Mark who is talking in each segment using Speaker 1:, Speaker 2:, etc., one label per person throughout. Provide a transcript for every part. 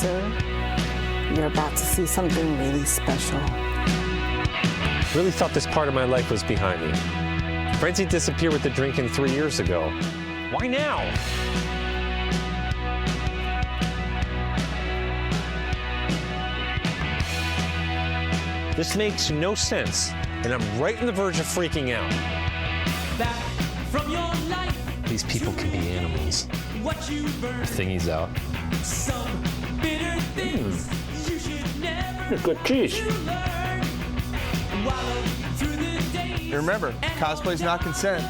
Speaker 1: sir. You're about to see something really special.
Speaker 2: Really thought this part of my life was behind me. Frenzy disappeared with the drinking 3 years ago. Why now? This makes no sense, and I'm right on the verge of freaking out.
Speaker 3: Back from your life.
Speaker 2: These people can be animals.
Speaker 3: What you burn.
Speaker 2: Thingy's out.
Speaker 3: Some bitter things you should never
Speaker 4: Good cheese.
Speaker 3: learn. Wallow through the days.
Speaker 5: Remember, cosplay's not consent.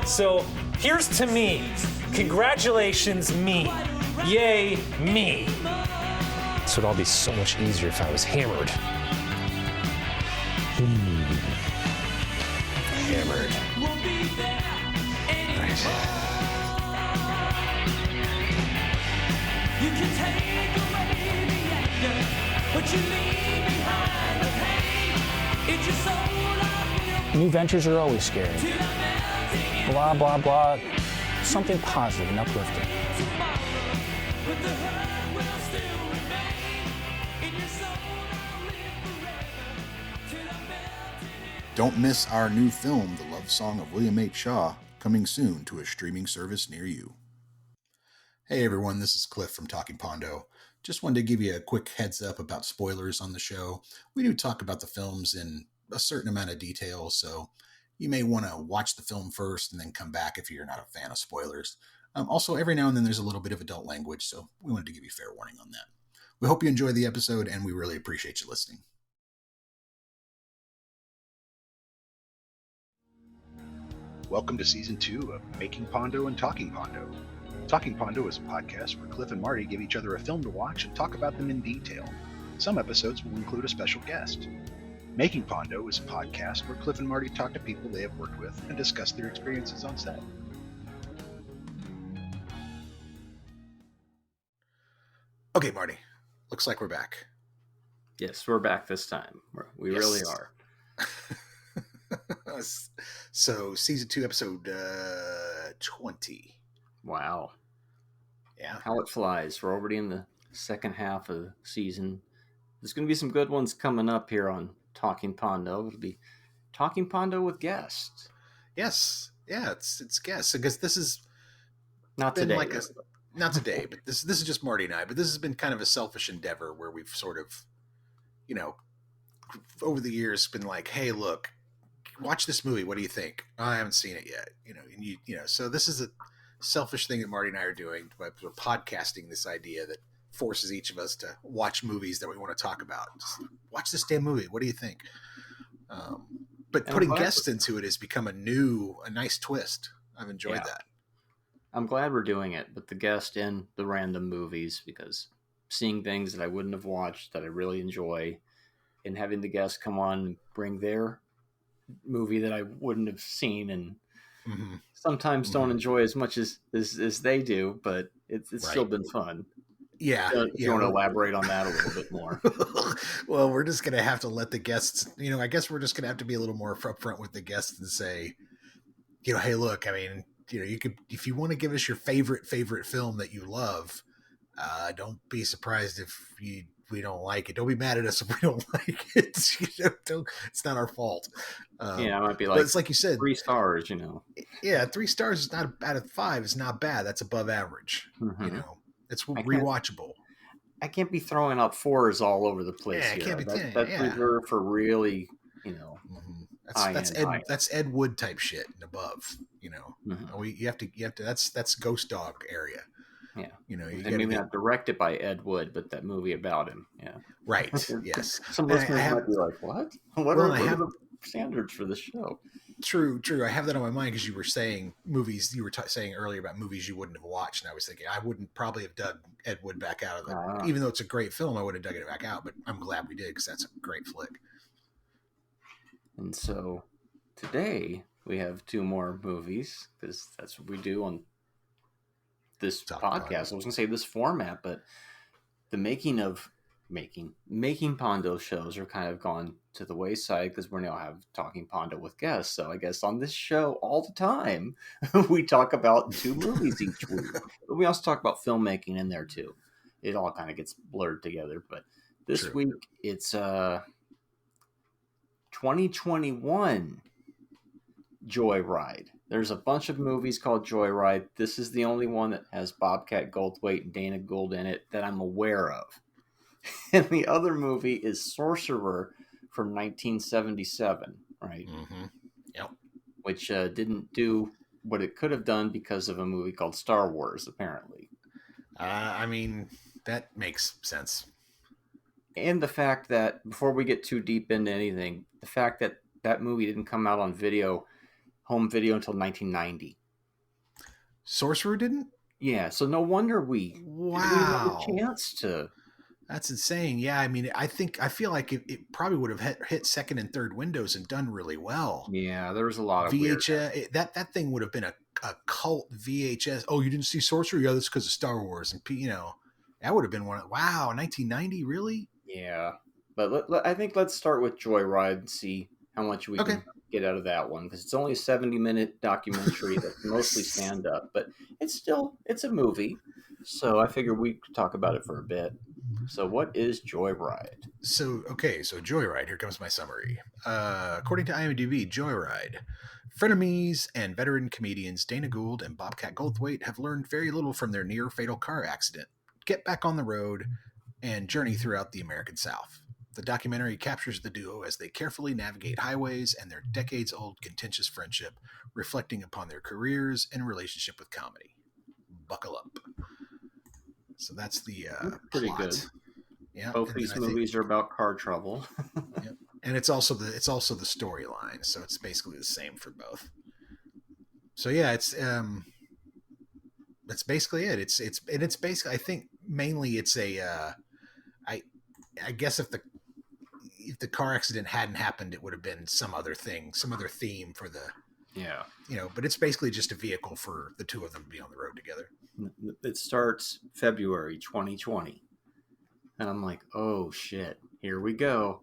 Speaker 6: So here's to me. Congratulations, me. Yay, me.
Speaker 2: This would all be so much easier if I was hammered. Hammered.
Speaker 3: Won't be there anymore.
Speaker 2: Right.
Speaker 3: You can take away the anger, but you leave behind the pain. It's your soul I
Speaker 4: New ventures are always scary.
Speaker 3: feel till I'm melting
Speaker 4: Blah, blah, blah. Something positive and uplifting.
Speaker 3: tomorrow. But the hurt will still remain. In your soul I'll live forever till I'm melting in.
Speaker 7: Don't miss our new film, The Love Song of William H. Shaw, coming soon to a streaming service near you. Hey everyone, this is Cliff from Talking Pondo. Just wanted to give you a quick heads up about spoilers on the show. We do talk about the films in a certain amount of detail, so you may want to watch the film first and then come back if you're not a fan of spoilers. Also, every now and then there's a little bit of adult language, so we wanted to give you fair warning on that. We hope you enjoy the episode, and we really appreciate you listening. Welcome to Season 2 of Making Pondo and Talking Pondo. Talking Pondo is a podcast where Cliff and Marty give each other a film to watch and talk about them in detail. Some episodes will include a special guest. Making Pondo is a podcast where Cliff and Marty talk to people they have worked with and discuss their experiences on set. Okay, Marty. Looks like we're back.
Speaker 8: Yes, we're back this time. We
Speaker 7: Yes.
Speaker 8: really are.
Speaker 7: So, Season 2, Episode 20.
Speaker 8: Wow.
Speaker 7: Yeah.
Speaker 8: How it flies. We're already in the second half of the season. There's going to be some good ones coming up here on Talking Pondo. It'll be Talking Pondo with guests.
Speaker 7: Yes. Yeah, it's guess because this is
Speaker 8: Not
Speaker 7: been
Speaker 8: today.
Speaker 7: like not today, but this is just Marty and I. But this has been kind of a selfish endeavor where we've sort of, over the years been like, hey, look, watch this movie. What do you think? I haven't seen it yet. So this is a selfish thing that Marty and I are doing. But we're podcasting this idea that forces each of us to watch movies that we want to talk about. Just watch this damn movie. What do you think? But
Speaker 8: And
Speaker 7: putting
Speaker 8: I'm glad
Speaker 7: guests into it has become a nice twist. I've enjoyed
Speaker 8: Yeah.
Speaker 7: that.
Speaker 8: I'm glad we're doing it with the guest and the random movies because seeing things that I wouldn't have watched that I really enjoy and having the guest come on and bring their movie that I wouldn't have seen and sometimes don't enjoy as much as they do, but it's still
Speaker 7: Right.
Speaker 8: been fun.
Speaker 7: Yeah.
Speaker 8: If you want to elaborate on that a little bit more.
Speaker 7: Well, we're just going to have to let the guests, I guess we're just going to have to be a little more upfront with the guests and say, hey, look, I mean, you could, if you want to give us your favorite film that you love, don't be surprised if we don't like it. Don't be mad at us if we don't like it. It's not our fault.
Speaker 8: Yeah, it might be
Speaker 7: but
Speaker 8: like
Speaker 7: it's like you said,
Speaker 8: 3 stars,
Speaker 7: Yeah, 3 stars is not out of 5. It's not bad. That's above average.
Speaker 8: Mhm.
Speaker 7: It's
Speaker 8: can't-
Speaker 7: rewatchable.
Speaker 8: I can't be throwing out 4s all over the place
Speaker 7: Yeah, it
Speaker 8: here.
Speaker 7: can't be
Speaker 8: That's
Speaker 7: yeah.
Speaker 8: reserved for really,
Speaker 7: That's Ed Wood type shit and above.
Speaker 8: Mhm.
Speaker 7: You have to. That's Ghost Dog area.
Speaker 8: Yeah.
Speaker 7: You
Speaker 8: And
Speaker 7: gotta
Speaker 8: maybe
Speaker 7: get-
Speaker 8: not directed by Ed Wood, but that movie about him. Yeah.
Speaker 7: right. Yes.
Speaker 8: Some
Speaker 7: And
Speaker 8: listeners
Speaker 7: I have-
Speaker 8: might be like, what? What
Speaker 7: Well,
Speaker 8: are,
Speaker 7: I
Speaker 8: what
Speaker 7: have-
Speaker 8: are the standards for the show?
Speaker 7: True. I have that on my mind because you were saying movies. You were saying earlier about movies you wouldn't have watched, and I was thinking I wouldn't probably have dug Ed Wood back out of it. Even though it's a great film, I would have dug it back out. But I'm glad we did because that's a great flick.
Speaker 8: And so today we have 2 more movies because that's what we do on this
Speaker 7: Talk
Speaker 8: podcast.
Speaker 7: Pondo.
Speaker 8: I was going to say this format, but the making Pondo shows are kind of gone to the wayside because we now have Talking Pondo with guests. So I guess on this show all the time, we talk about 2 movies each week. But we also talk about filmmaking in there too. it all kind of gets blurred together. But this
Speaker 7: True.
Speaker 8: week it's 2021 Joyride. There's a bunch of movies called Joyride. This is the only one that has Bobcat Goldthwait and Dana Gould in it that I'm aware of. And the other movie is Sorcerer from 1977, right?
Speaker 7: Mm-hmm. Yep.
Speaker 8: Which didn't do what it could have done because of a movie called Star Wars, apparently.
Speaker 7: I mean, that makes sense.
Speaker 8: And the fact that, before we get too deep into anything, the fact that that movie didn't come out on home video until 1990.
Speaker 7: Sorcerer didn't?
Speaker 8: Yeah, so no wonder we didn't even have
Speaker 7: Wow.
Speaker 8: a chance to.
Speaker 7: That's insane. Yeah, I mean, I feel like it probably would have hit second and third windows and done really well.
Speaker 8: Yeah, there was a lot of weird.
Speaker 7: VHS, that thing would have been a cult VHS. Oh, you didn't see Sorcerer? Yeah, that's because of Star Wars. And, that would have been one. Wow, 1990, really?
Speaker 8: Yeah, but I think let's start with Joyride and see how much we
Speaker 7: Okay.
Speaker 8: can get out of that one, because it's only a 70-minute documentary that's mostly stand-up, but it's a movie, so I figured we could talk about it for a bit. So what is Joyride?
Speaker 7: So Joyride, here comes my summary. According to IMDb, Joyride. Frenemies and veteran comedians Dana Gould and Bobcat Goldthwait have learned very little from their near-fatal car accident, get back on the road, and journey throughout the American South. The documentary captures the duo as they carefully navigate highways and their decades-old contentious friendship, reflecting upon their careers and relationship with comedy. Buckle up. So that's the
Speaker 8: Pretty
Speaker 7: plot.
Speaker 8: good.
Speaker 7: Yeah,
Speaker 8: Both
Speaker 7: and
Speaker 8: these
Speaker 7: then I think-
Speaker 8: movies are about car trouble.
Speaker 7: Yep. And it's also the storyline, so it's basically the same for both. So yeah, that's basically it. It's basically, I think mainly it's a I guess if the car accident hadn't happened, it would have been some other thing, some other theme for the
Speaker 8: Yeah.
Speaker 7: but it's basically just a vehicle for the two of them to be on the road together.
Speaker 8: It starts February 2020. And I'm like, oh shit, here we go.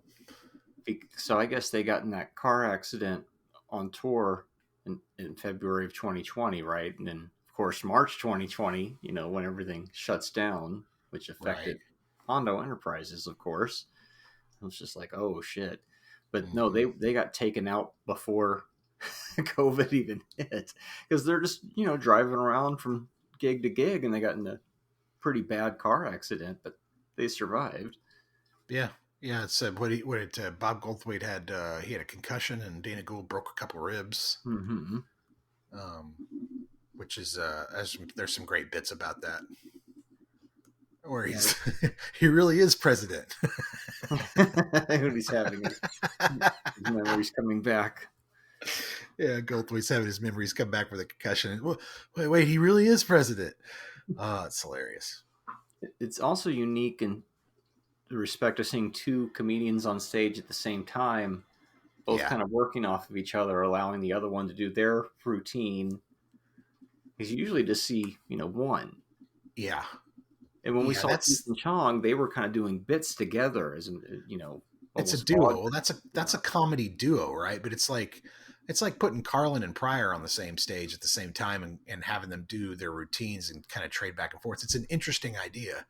Speaker 8: So I guess they got in that car accident on tour in February of 2020, right? And then, of course, March 2020, when everything shuts down, which affected Pondo Enterprises, of course. I was just like, oh shit. But no, they got taken out before COVID even hit, because they're just, driving around from gig to gig, and they got in a pretty bad car accident, but they survived.
Speaker 7: Yeah. It's Bob Goldthwait had he had a concussion, and Dana Gould broke a couple ribs.
Speaker 8: Mm-hmm.
Speaker 7: Which is there's some great bits about that, where he really is president.
Speaker 8: When he's having his memories coming back.
Speaker 7: Yeah, Goldthwait's having his memories come back with a concussion. Wait, he really is president. It's hilarious.
Speaker 8: It's also unique in the respect of seeing two comedians on stage at the same time, both kind of working off of each other, allowing the other one to do their routine. Because you usually just see, one.
Speaker 7: Yeah.
Speaker 8: And when we saw Keith and Chong, they were kind of doing bits together, as
Speaker 7: it's a duo. Well, that's a comedy duo, right? But it's like putting Carlin and Pryor on the same stage at the same time and having them do their routines and kind of trade back and forth. It's an interesting idea.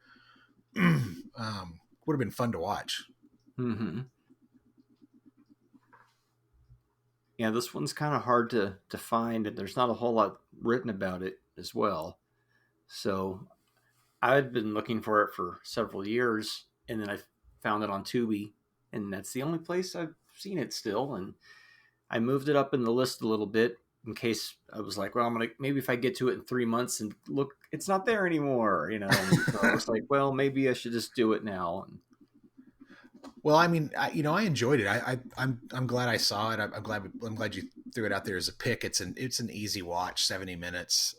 Speaker 7: Would have been fun to watch.
Speaker 8: Mm-hmm. Yeah, this one's kind of hard to find, and there's not a whole lot written about it as well. So I'd been looking for it for several years, and then I found it on Tubi, and that's the only place I've seen it still. And I moved it up in the list a little bit in case I was like, well, maybe if I get to it in 3 months and look, it's not there anymore, And so I was like, well, maybe I should just do it now.
Speaker 7: Well, I mean, I enjoyed it. I'm glad I saw it. I'm glad you threw it out there as a pick. It's an easy watch, 70 minutes.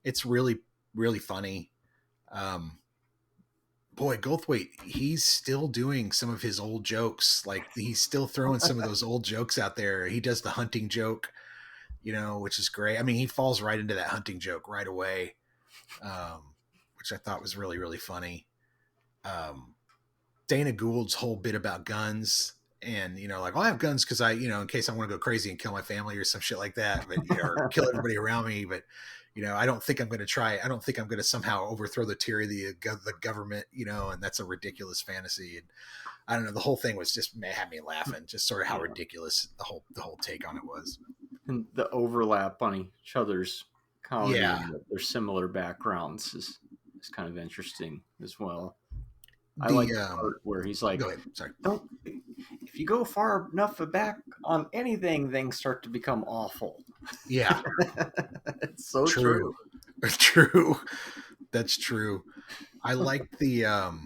Speaker 7: It's really, really funny. Boy, Goldthwait, he's still doing some of his old jokes. Like, he's still throwing some of those old jokes out there. He does the hunting joke, which is great. I mean, he falls right into that hunting joke right away, which I thought was really, really funny. Dana Gould's whole bit about guns and, like, I have guns because I, in case I want to go crazy and kill my family or some shit like that, but, or kill everybody around me. But, I don't think I'm going to somehow overthrow the tyranny of the government, and that's a ridiculous fantasy. And I don't know, the whole thing was just had me laughing, just sort of how ridiculous the whole take on it was.
Speaker 8: And the overlap on each other's comedy
Speaker 7: Yeah.
Speaker 8: and their similar backgrounds is kind of interesting as well. I
Speaker 7: The,
Speaker 8: like the part where he's like,
Speaker 7: go ahead. Sorry.
Speaker 8: "Don't. If you go far enough back on anything, things start to become awful."
Speaker 7: Yeah.
Speaker 8: It's so true.
Speaker 7: True. That's true. I liked how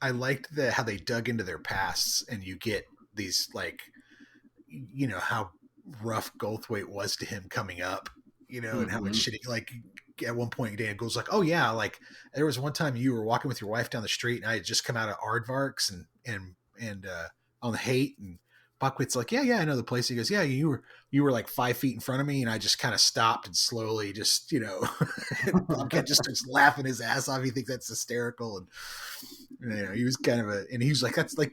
Speaker 7: they dug into their pasts, and you get these like, how rough Goldthwait was to him coming up, and how much shitty, like at one point Dan goes like, oh yeah, like there was one time you were walking with your wife down the street and I had just come out of Aardvarks and on the Hate, and Buckwheat's like, yeah, I know the place. He goes, yeah, you were like 5 feet in front of me, and I just kind of stopped and slowly just, Bobcat just starts laughing his ass off. He thinks that's hysterical, and he was kind of and he was like, that's like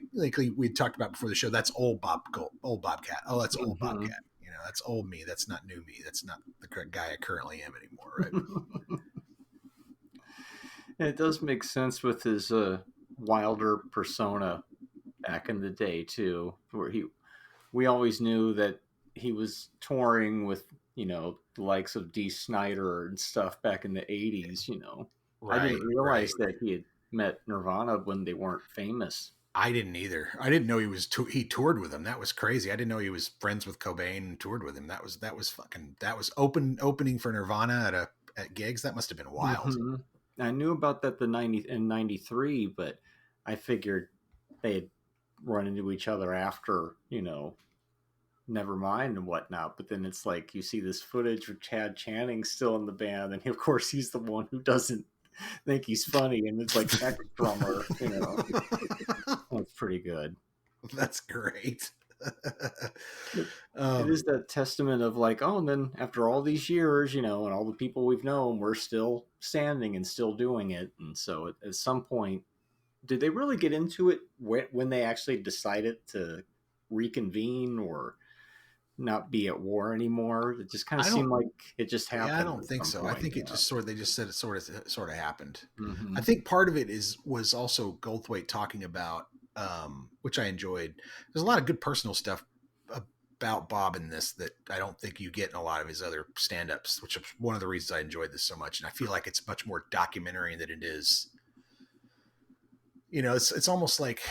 Speaker 7: we talked about before the show. That's old Bobcat. Oh, that's old Bobcat. That's old me. That's not new me. That's not the correct guy I currently am anymore, right?
Speaker 8: And it does make sense with his Wilder persona back in the day too, where we always knew that he was touring with the likes of Dee Snider and stuff back in the 80s.
Speaker 7: Right,
Speaker 8: I didn't realize that he had met Nirvana when they weren't famous.
Speaker 7: I didn't either. I didn't know he toured with them. That was crazy. I didn't know he was friends with Cobain and toured with him. That was opening for Nirvana at gigs. That must have been wild.
Speaker 8: Mm-hmm. I knew about that in 93, but I figured they had run into each other after, Nevermind and whatnot. But then it's like you see this footage of Chad Channing still in the band, and of course he's the one who doesn't think he's funny, and it's like ex-drummer, That's pretty good.
Speaker 7: That's great.
Speaker 8: It is that testament of like, oh, and then after all these years, and all the people we've known, we're still standing and still doing it. And so at some point, did they really get into it when they actually decided to reconvene or not be at war anymore? It just kind of seemed like it just happened.
Speaker 7: Yeah, I don't think so.
Speaker 8: Point,
Speaker 7: I think they just said it sort of happened.
Speaker 8: Mm-hmm.
Speaker 7: I think part of it was also Goldthwait talking about, which I enjoyed. There's a lot of good personal stuff about Bob in this that I don't think you get in a lot of his other stand-ups, which is one of the reasons I enjoyed this so much. And I feel like it's much more documentary than it is. It's almost like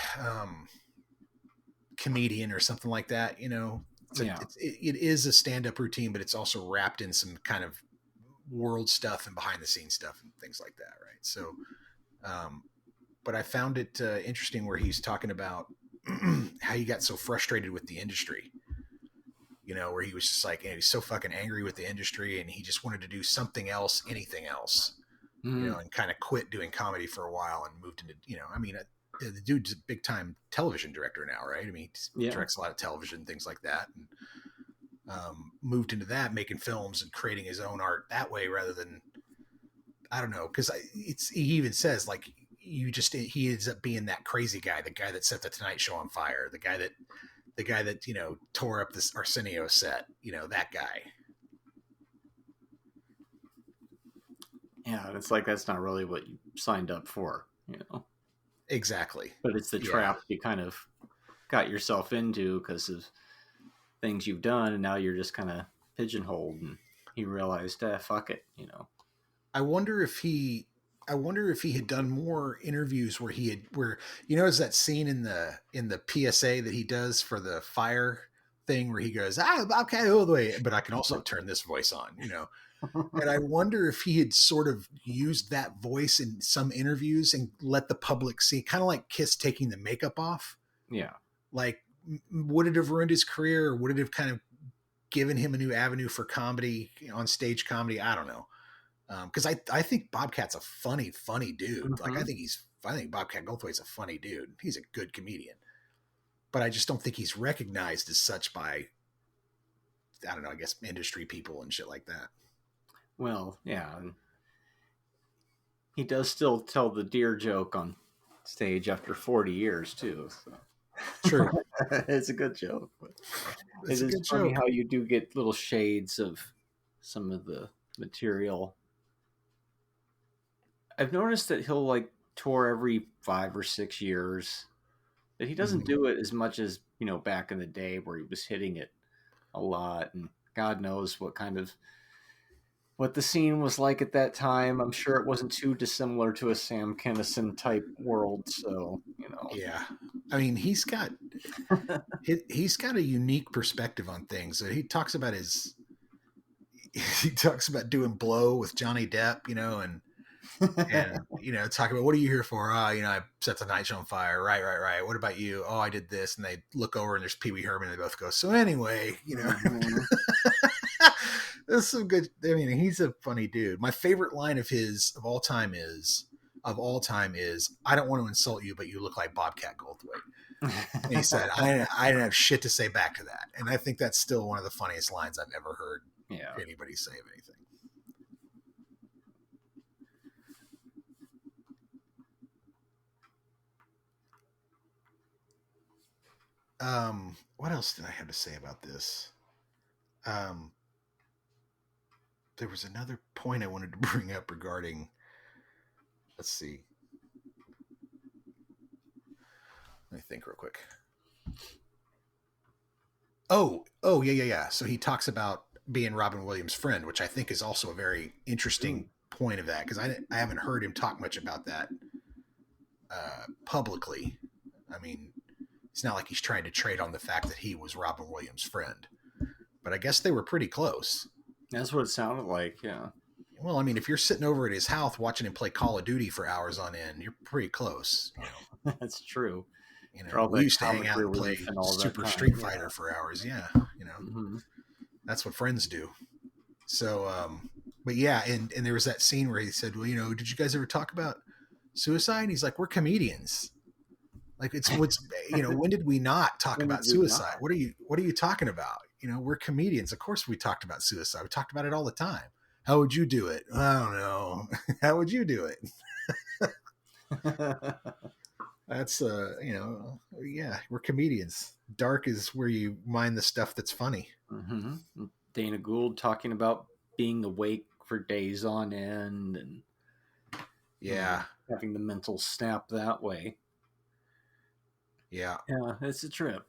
Speaker 7: comedian or something like that. It is a stand-up routine, but it's also wrapped in some kind of world stuff and behind the scenes stuff and things like that. Right. So, but I found it interesting where he's talking about how he got so frustrated with the industry, where he was just like, he's so fucking angry with the industry and he just wanted to do something else, anything else, and kind of quit doing comedy for a while and moved into, the dude's a big time television director now, right? I mean, he directs a lot of television, things like that. And moved into that, making films and creating his own art that way rather than, I don't know. Cause he even says like, he ends up being that crazy guy, the guy that set the Tonight Show on fire, the guy that, tore up this Arsenio set, that guy.
Speaker 8: Yeah. It's like, that's not really what you signed up for,
Speaker 7: Exactly.
Speaker 8: But it's the trap you kind of got yourself into because of things you've done. And now you're just kind of pigeonholed, and he realized, fuck it,
Speaker 7: I wonder if he had done more interviews where is that scene in the PSA that he does for the fire thing where he goes, okay, all the way, but I can also turn this voice on, And I wonder if he had sort of used that voice in some interviews and let the public see, kind of like Kiss taking the makeup off.
Speaker 8: Yeah.
Speaker 7: Like, would it have ruined his career, or would it have kind of given him a new avenue for comedy, on stage comedy? I don't know. Because I think Bobcat's a funny dude.
Speaker 8: Mm-hmm.
Speaker 7: Like I think Bobcat Goldthwait's a funny dude. He's a good comedian, but I just don't think he's recognized as such by, I don't know, I guess industry people and shit like that.
Speaker 8: Well, yeah, he does still tell the deer joke on stage after 40 years too. So.
Speaker 7: True,
Speaker 8: it's a good joke. But it is funny how you do get little shades of some of the material. I've noticed that he'll like tour every 5 or 6 years. That he doesn't do it as much as, back in the day where he was hitting it a lot, and God knows what the scene was like at that time. I'm sure it wasn't too dissimilar to a Sam Kinison type world. So,
Speaker 7: Yeah. I mean, he's got a unique perspective on things. So he talks about doing Blow with Johnny Depp, and talking about, what are you here for? I set the night show on fire. Right. What about you? Oh, I did this. And they look over and there's Pee Wee Herman. And they both go, so anyway, There's some good. I mean, he's a funny dude. My favorite line of his of all time is, I don't want to insult you, but you look like Bobcat Goldthwait. And he said, I didn't have shit to say back to that. And I think that's still one of the funniest lines I've ever heard anybody say of anything. What else did I have to say about this? There was another point I wanted to bring up regarding, let's see. Let me think real quick. Oh, yeah. So he talks about being Robin Williams' friend, which I think is also a very interesting point of that, because I haven't heard him talk much about that publicly. I mean, it's not like he's trying to trade on the fact that he was Robin Williams' friend, but I guess they were pretty close.
Speaker 8: That's what it sounded like, yeah.
Speaker 7: Well, I mean, if you're sitting over at his house watching him play Call of Duty for hours on end, you're pretty close.
Speaker 8: That's true.
Speaker 7: We used to hang out and play Super Street Fighter for hours. Yeah, that's what friends do. So, but yeah, and there was that scene where he said, well, did you guys ever talk about suicide? And he's like, we're comedians. Like what's when did we not talk about suicide? What are you talking about? We're comedians. Of course we talked about suicide. We talked about it all the time. How would you do it? I don't know. How would you do it? That's yeah, we're comedians. Dark is where you mind the stuff that's funny.
Speaker 8: Mm-hmm. Dana Gould talking about being awake for days on end and having the mental snap that way.
Speaker 7: Yeah,
Speaker 8: it's a trip.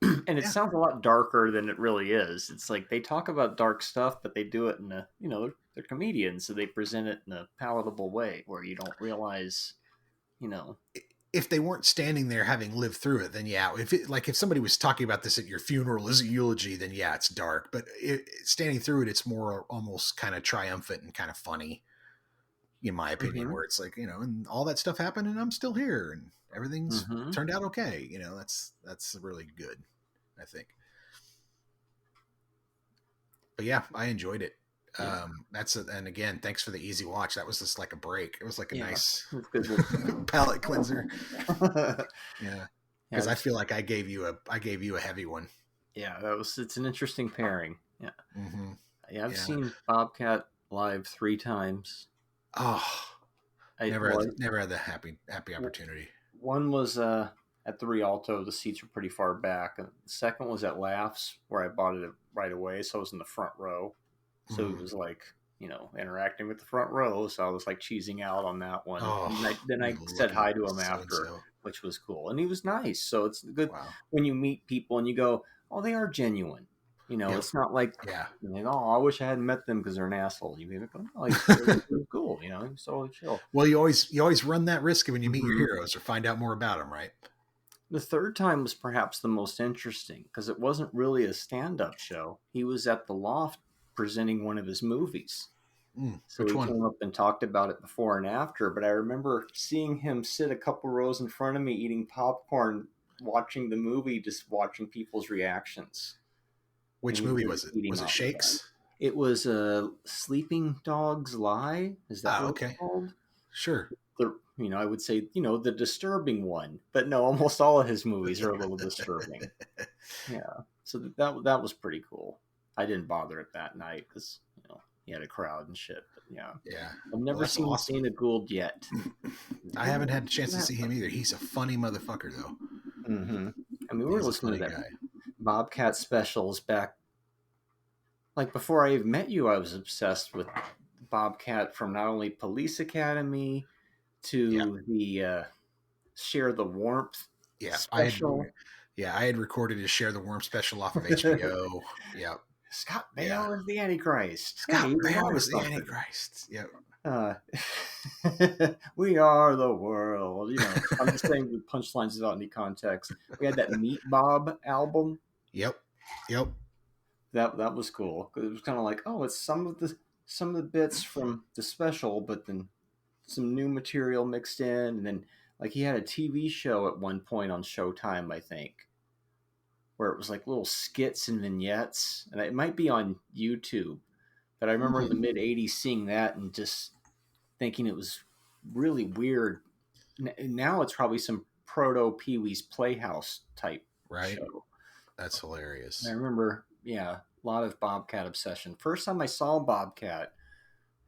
Speaker 8: And it sounds a lot darker than it really is. It's like they talk about dark stuff, but they do it in a, they're comedians, so they present it in a palatable way where you don't realize,
Speaker 7: If they weren't standing there having lived through it, then yeah. If somebody was talking about this at your funeral as a eulogy, then yeah, it's dark. But standing through it, it's more almost kind of triumphant and kind of funny, in my opinion, where it's like, and all that stuff happened and I'm still here and everything's turned out okay. That's really good, I think. But yeah, I enjoyed it. Yeah. And again, thanks for the easy watch. That was just like a break. It was like a nice palate cleanser. Yeah. Because I feel like I gave you a heavy one.
Speaker 8: Yeah, it's an interesting pairing. Yeah.
Speaker 7: Mm-hmm.
Speaker 8: Yeah, I've seen Bobcat live 3 times.
Speaker 7: Oh, never had the happy opportunity.
Speaker 8: One was at the Rialto. The seats were pretty far back. The second was at Laughs, where I bought it right away, so I was in the front row. So it was like, interacting with the front row. So I was like cheesing out on that one. And then I said hi to him after, which was cool. And he was nice. So it's good when you meet people and you go, oh, they are genuine. It's not like, oh, I wish I hadn't met them because they're an asshole. You be like, oh, he's cool. He's totally chill.
Speaker 7: Well, you always run that risk when you meet your heroes or find out more about them, right?
Speaker 8: The third time was perhaps the most interesting because it wasn't really a stand-up show. He was at the Loft presenting one of his movies. So we came up and talked about it before and after, but I remember seeing him sit a couple rows in front of me eating popcorn, watching the movie, just watching people's reactions.
Speaker 7: Which movie was it? Was it Shakes?
Speaker 8: It was Sleeping Dogs Lie. Is that what it's called?
Speaker 7: Sure.
Speaker 8: I would say, the disturbing one, but no, almost all of his movies are a little disturbing. Yeah. So that was pretty cool. I didn't bother it that night because, he had a crowd and shit. But yeah. I've never seen Dana Gould yet.
Speaker 7: I haven't had a chance to see him either. He's a funny motherfucker, though.
Speaker 8: Mm-hmm. I mean, we were listening to that Bobcat specials back like before I even met you, I was obsessed with Bobcat from not only Police Academy to the Share the Warmth special.
Speaker 7: I had recorded his Share the Warmth special off of HBO. Yep.
Speaker 8: Scott Bale is the Antichrist.
Speaker 7: Scott
Speaker 8: Hey, he was
Speaker 7: Bale
Speaker 8: onto
Speaker 7: is the
Speaker 8: something.
Speaker 7: Antichrist. Yep.
Speaker 8: We are the world. You know, I'm just saying the punchlines without any context. We had that Meat Bob album.
Speaker 7: Yep.
Speaker 8: That was cool. It was kind of like, oh, it's some of the bits from the special, but then some new material mixed in, and then like he had a TV show at one point on Showtime, I think, where it was like little skits and vignettes, and it might be on YouTube. But I remember in the mid '80s seeing that and just thinking it was really weird. Now it's probably some proto Pee-wee's Playhouse type show.
Speaker 7: That's hilarious.
Speaker 8: I remember, a lot of Bobcat obsession. First time I saw Bobcat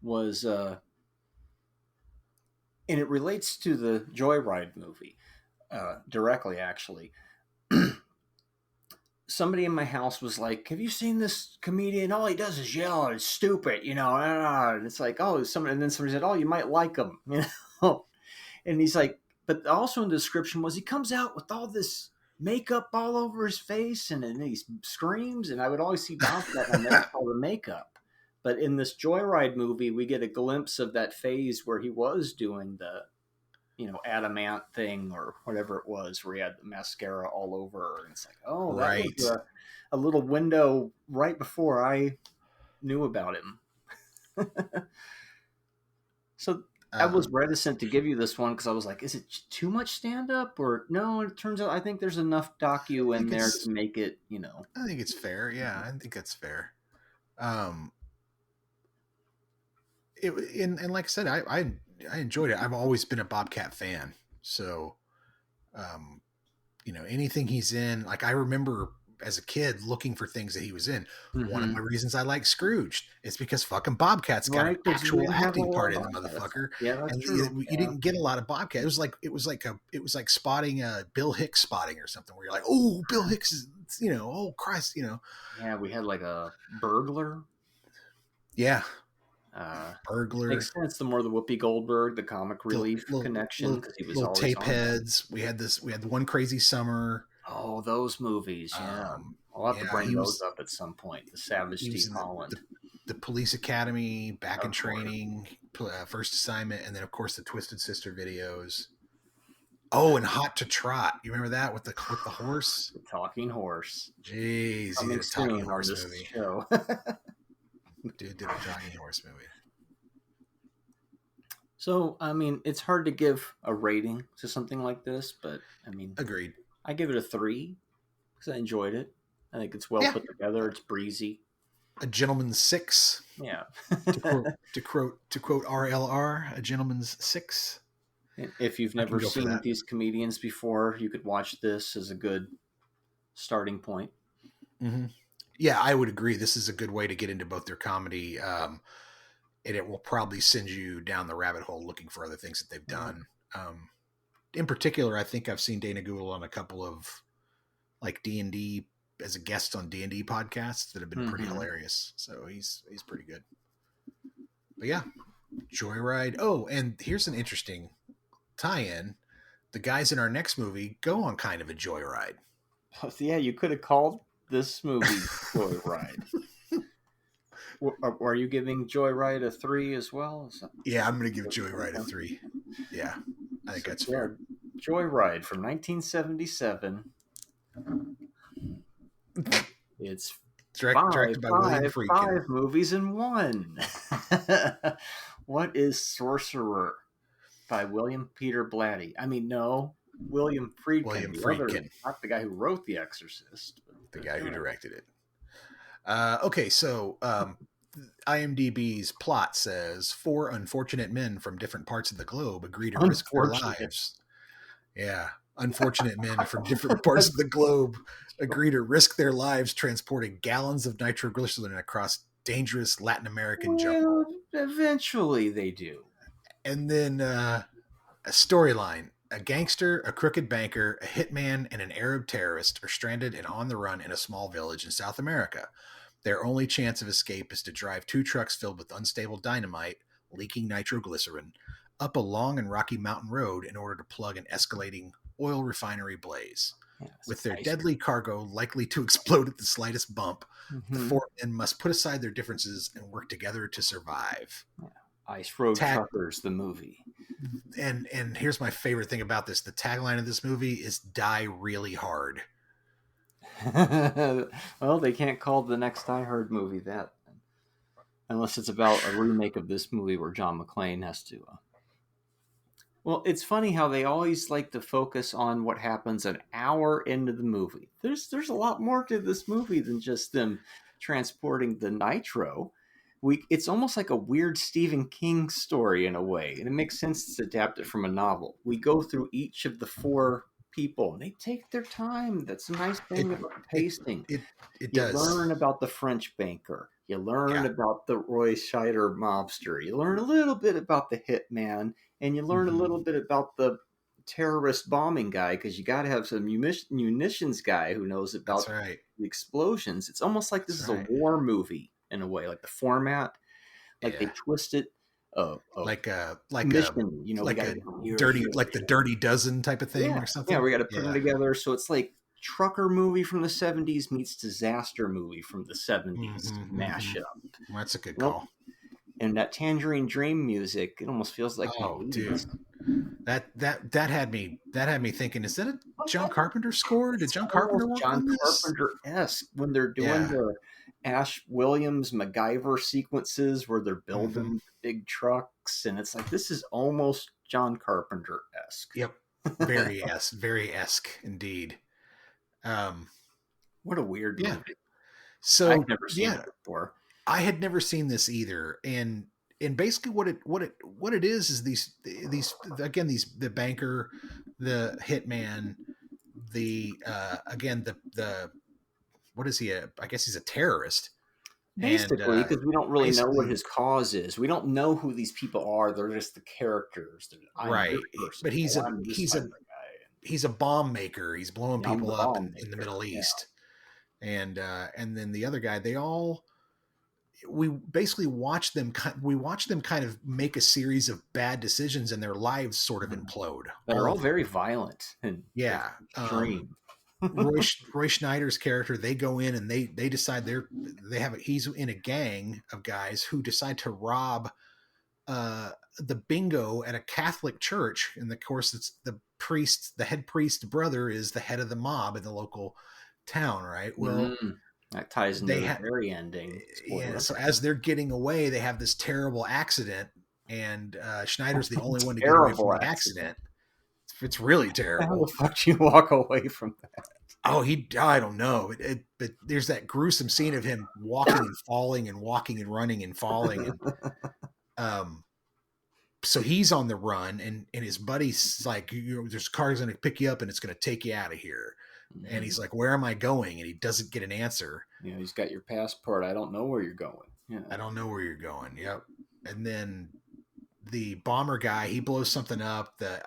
Speaker 8: was, and it relates to the Joyride movie directly, actually. Somebody in my house was like, have you seen this comedian? All he does is yell and it's stupid, you know? And it's like, oh, and then somebody said, oh, you might like him, you know? And he's like, but also in the description was he comes out with all this makeup all over his face and then he screams. And I would always see Bobcat and that's all the makeup. But in this Joyride movie, we get a glimpse of that phase where he was doing the, adamant thing or whatever it was, where he had the mascara all over. And it's like, oh, that was a little window right before I knew about him. So I was reticent to give you this one because I was like, is it too much stand-up? Or no, it turns out I think there's enough docu in there to make it,
Speaker 7: I think it's fair. Yeah, I think that's fair. And like I said, I enjoyed it. I've always been a Bobcat fan. So, anything he's in, like I remember as a kid looking for things that he was in. Mm-hmm. One of my reasons I like Scrooged is because fucking Bobcat's got an actual acting part in the motherfucker.
Speaker 8: Yeah, that's
Speaker 7: and
Speaker 8: true.
Speaker 7: You didn't get a lot of Bobcat. It was like spotting Bill Hicks spotting or something where you're like, oh, Bill Hicks is, oh Christ,
Speaker 8: Yeah, we had like a burglar.
Speaker 7: Yeah. Burglar.
Speaker 8: Makes sense. The more the Whoopi Goldberg, the comic relief connection, because he was
Speaker 7: little
Speaker 8: always
Speaker 7: tape
Speaker 8: on
Speaker 7: heads. We had the One Crazy Summer.
Speaker 8: Oh, those movies. Yeah, I'll have to bring those up at some point. The Savage Steve Holland,
Speaker 7: the Police Academy, Back in Training, First Assignment, and then of course the Twisted Sister videos. Oh, and Hot to Trot. You remember that with the horse?
Speaker 8: The talking horse.
Speaker 7: Jeez, he did a talking horse movie.
Speaker 8: Show.
Speaker 7: Dude did a talking horse movie.
Speaker 8: So, I mean, it's hard to give a rating to something like this, but I mean,
Speaker 7: agreed.
Speaker 8: I give it a 3 because I enjoyed it. I think it's well put together. It's breezy.
Speaker 7: A gentleman's 6.
Speaker 8: Yeah.
Speaker 7: to quote RLR, a gentleman's 6.
Speaker 8: If you've never seen these comedians before, you could watch this as a good starting point.
Speaker 7: Mm-hmm. Yeah, I would agree. This is a good way to get into both their comedy, and it will probably send you down the rabbit hole looking for other things that they've done. In particular, I think I've seen Dana Gould on a couple of like D&D as a guest on D&D podcasts that have been pretty hilarious. So he's pretty good. But yeah, Joyride. Oh, and here's an interesting tie-in. The guys in our next movie go on kind of a joyride.
Speaker 8: Oh, yeah, you could have called this movie Joyride. Are you giving Joyride a 3 as well?
Speaker 7: Yeah, I'm going to give Joyride a 3. Yeah, I think that's fair.
Speaker 8: Joyride from 1977. It's
Speaker 7: directed by William Friedkin.
Speaker 8: 5 movies in one. What is Sorcerer by William Peter Blatty? I mean, no, William Friedkin.
Speaker 7: William Friedkin.
Speaker 8: Not the guy who wrote The Exorcist.
Speaker 7: The guy who directed it. Okay, so IMDb's plot says 4 unfortunate men from different parts of the globe agree to risk their lives. Yeah, unfortunate men from different parts of the globe agree to risk their lives transporting gallons of nitroglycerin across dangerous Latin American jungle.
Speaker 8: Eventually they do.
Speaker 7: And then a storyline. A gangster, a crooked banker, a hitman, and an Arab terrorist are stranded and on the run in a small village in South America. Their only chance of escape is to drive 2 trucks filled with unstable dynamite, leaking nitroglycerin, up a long and rocky mountain road in order to plug an escalating oil refinery blaze. With their deadly cargo likely to explode at the slightest bump, the 4 men must put aside their differences and work together to survive.
Speaker 8: Ice Road Truckers, the movie.
Speaker 7: And here's my favorite thing about this. The tagline of this movie is Die Really Hard.
Speaker 8: Well, they can't call the next Die Hard movie that. Unless it's about a remake of this movie where John McClane has to... Well, it's funny how they always like to focus on what happens an hour into the movie. There's a lot more to this movie than just them transporting the nitro. It's almost like a weird Stephen King story in a way, and it makes sense to adapt it from a novel. We go through each of the 4 people, and they take their time. That's a nice thing about pacing.
Speaker 7: It does.
Speaker 8: You learn about the French banker. You learn about the Roy Scheider mobster. You learn a little bit about the hitman. And you learn a little bit about the terrorist bombing guy, because you got to have some munitions guy who knows about the explosions. It's almost like this is a war movie in a way, like the format, like they twist it.
Speaker 7: Like a
Speaker 8: mission, you know,
Speaker 7: like a dirty, like the Dirty Dozen type of thing or something.
Speaker 8: Yeah, we got to put them together. So it's like trucker movie from the 70s meets disaster movie from the 70s mashup.
Speaker 7: Well, that's a good call.
Speaker 8: And that Tangerine Dream music, it almost feels like
Speaker 7: dude, that had me thinking, is that a John Carpenter score? Did John Carpenter work on this?
Speaker 8: Carpenter-esque when they're doing their Ash Williams MacGyver sequences where they're building big trucks, and it's like this is almost John Carpenter-esque.
Speaker 7: Yep, very esque indeed.
Speaker 8: What a weird movie.
Speaker 7: So
Speaker 8: I've never seen it before.
Speaker 7: I had never seen this either, and basically what it is these again the banker, the hitman, the what is he? I guess he's a terrorist.
Speaker 8: Basically, because we don't really know what his cause is. We don't know who these people are. They're just the characters.
Speaker 7: Right, but he's a bomb maker. He's blowing people up in the Middle East, and then the other guy. We basically watch them kind of make a series of bad decisions and their lives sort of implode.
Speaker 8: They're all very violent and extreme.
Speaker 7: Roy Schneider's character, they go in and they decide he's in a gang of guys who decide to rob the bingo at a Catholic church. And of course it's the head priest's brother is the head of the mob in the local town, right? Well,
Speaker 8: that ties into the very ending.
Speaker 7: Yeah, so as they're getting away, they have this terrible accident, and Schneider's the only one to get away from the accident. It's really terrible.
Speaker 8: How the fuck do you walk away from that?
Speaker 7: Oh, I don't know. But there's that gruesome scene of him walking and falling and walking and running and falling. And, so he's on the run, and his buddy's like, there's cars going to pick you up, and it's going to take you out of here. And he's like, where am I going? And he doesn't get an answer.
Speaker 8: Yeah, he's got your passport. I don't know where you're going. Yeah.
Speaker 7: I don't know where you're going. Yep. And then the bomber guy, he blows something up. The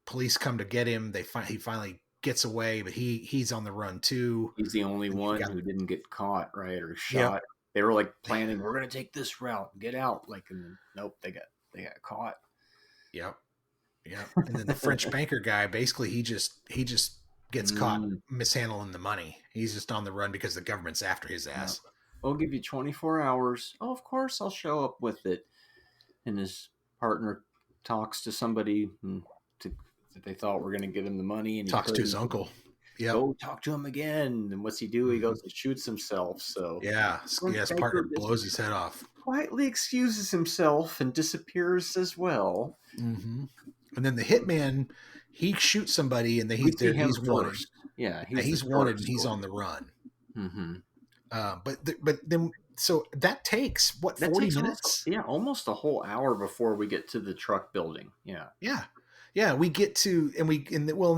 Speaker 7: police come to get him. He finally gets away, but he's on the run too.
Speaker 8: He's the only one who didn't get caught, right? Or shot. Yep. They were like planning, we're going to take this route, get out. Like, and nope, they got caught.
Speaker 7: Yep. Yeah, and then the French banker guy, basically, he just gets caught mishandling the money. He's just on the run because the government's after his ass.
Speaker 8: We'll give you 24 hours. Oh, of course, I'll show up with it. And his partner talks to somebody that they thought were going to get him the money, and he
Speaker 7: talks to his uncle. Yeah,
Speaker 8: go talk to him again. And what's he do? He goes and shoots himself. So
Speaker 7: his partner blows his head off.
Speaker 8: Quietly excuses himself and disappears as well.
Speaker 7: Mm-hmm. And then the hitman, he shoots somebody, and he's wanted.
Speaker 8: Yeah,
Speaker 7: he's wanted, and he's on the run.
Speaker 8: Mm-hmm.
Speaker 7: But then, so that takes 40 minutes?
Speaker 8: Almost a whole hour before we get to the truck building. Yeah.
Speaker 7: We get to, and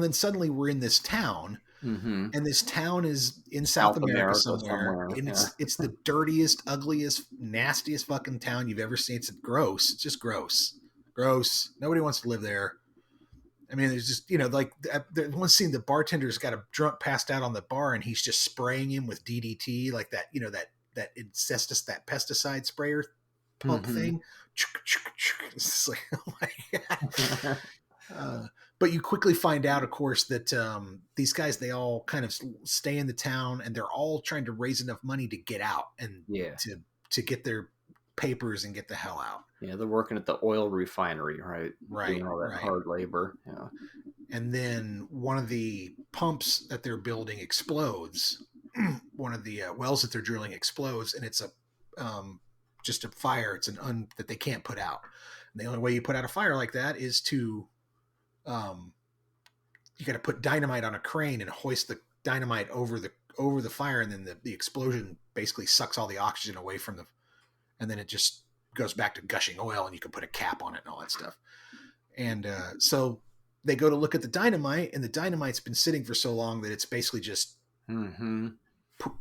Speaker 7: then suddenly we're in this town, and this town is in South America somewhere. And it's the dirtiest, ugliest, nastiest fucking town you've ever seen. It's gross. It's just gross. Nobody wants to live there. I mean, there's just, you know, like the one scene, the bartender's got a drunk passed out on the bar and he's just spraying him with DDT, like that, you know, that incestus, that pesticide sprayer pump thing. It's just like, oh my God. But you quickly find out, of course, that these guys, they all kind of stay in the town and they're all trying to raise enough money to get out and to get their papers and get the hell out.
Speaker 8: Yeah, they're working at the oil refinery, right?
Speaker 7: Right,
Speaker 8: Doing all that
Speaker 7: right.
Speaker 8: hard labor. Yeah.
Speaker 7: And then one of the pumps that they're building explodes. One of the wells that they're drilling explodes, and it's just a fire. It's that they can't put out. And the only way you put out a fire like that is to you got to put dynamite on a crane and hoist the dynamite over the fire, and then the explosion basically sucks all the oxygen away from and then it just goes back to gushing oil, and you can put a cap on it and all that stuff. And so they go to look at the dynamite, and the dynamite's been sitting for so long that it's basically just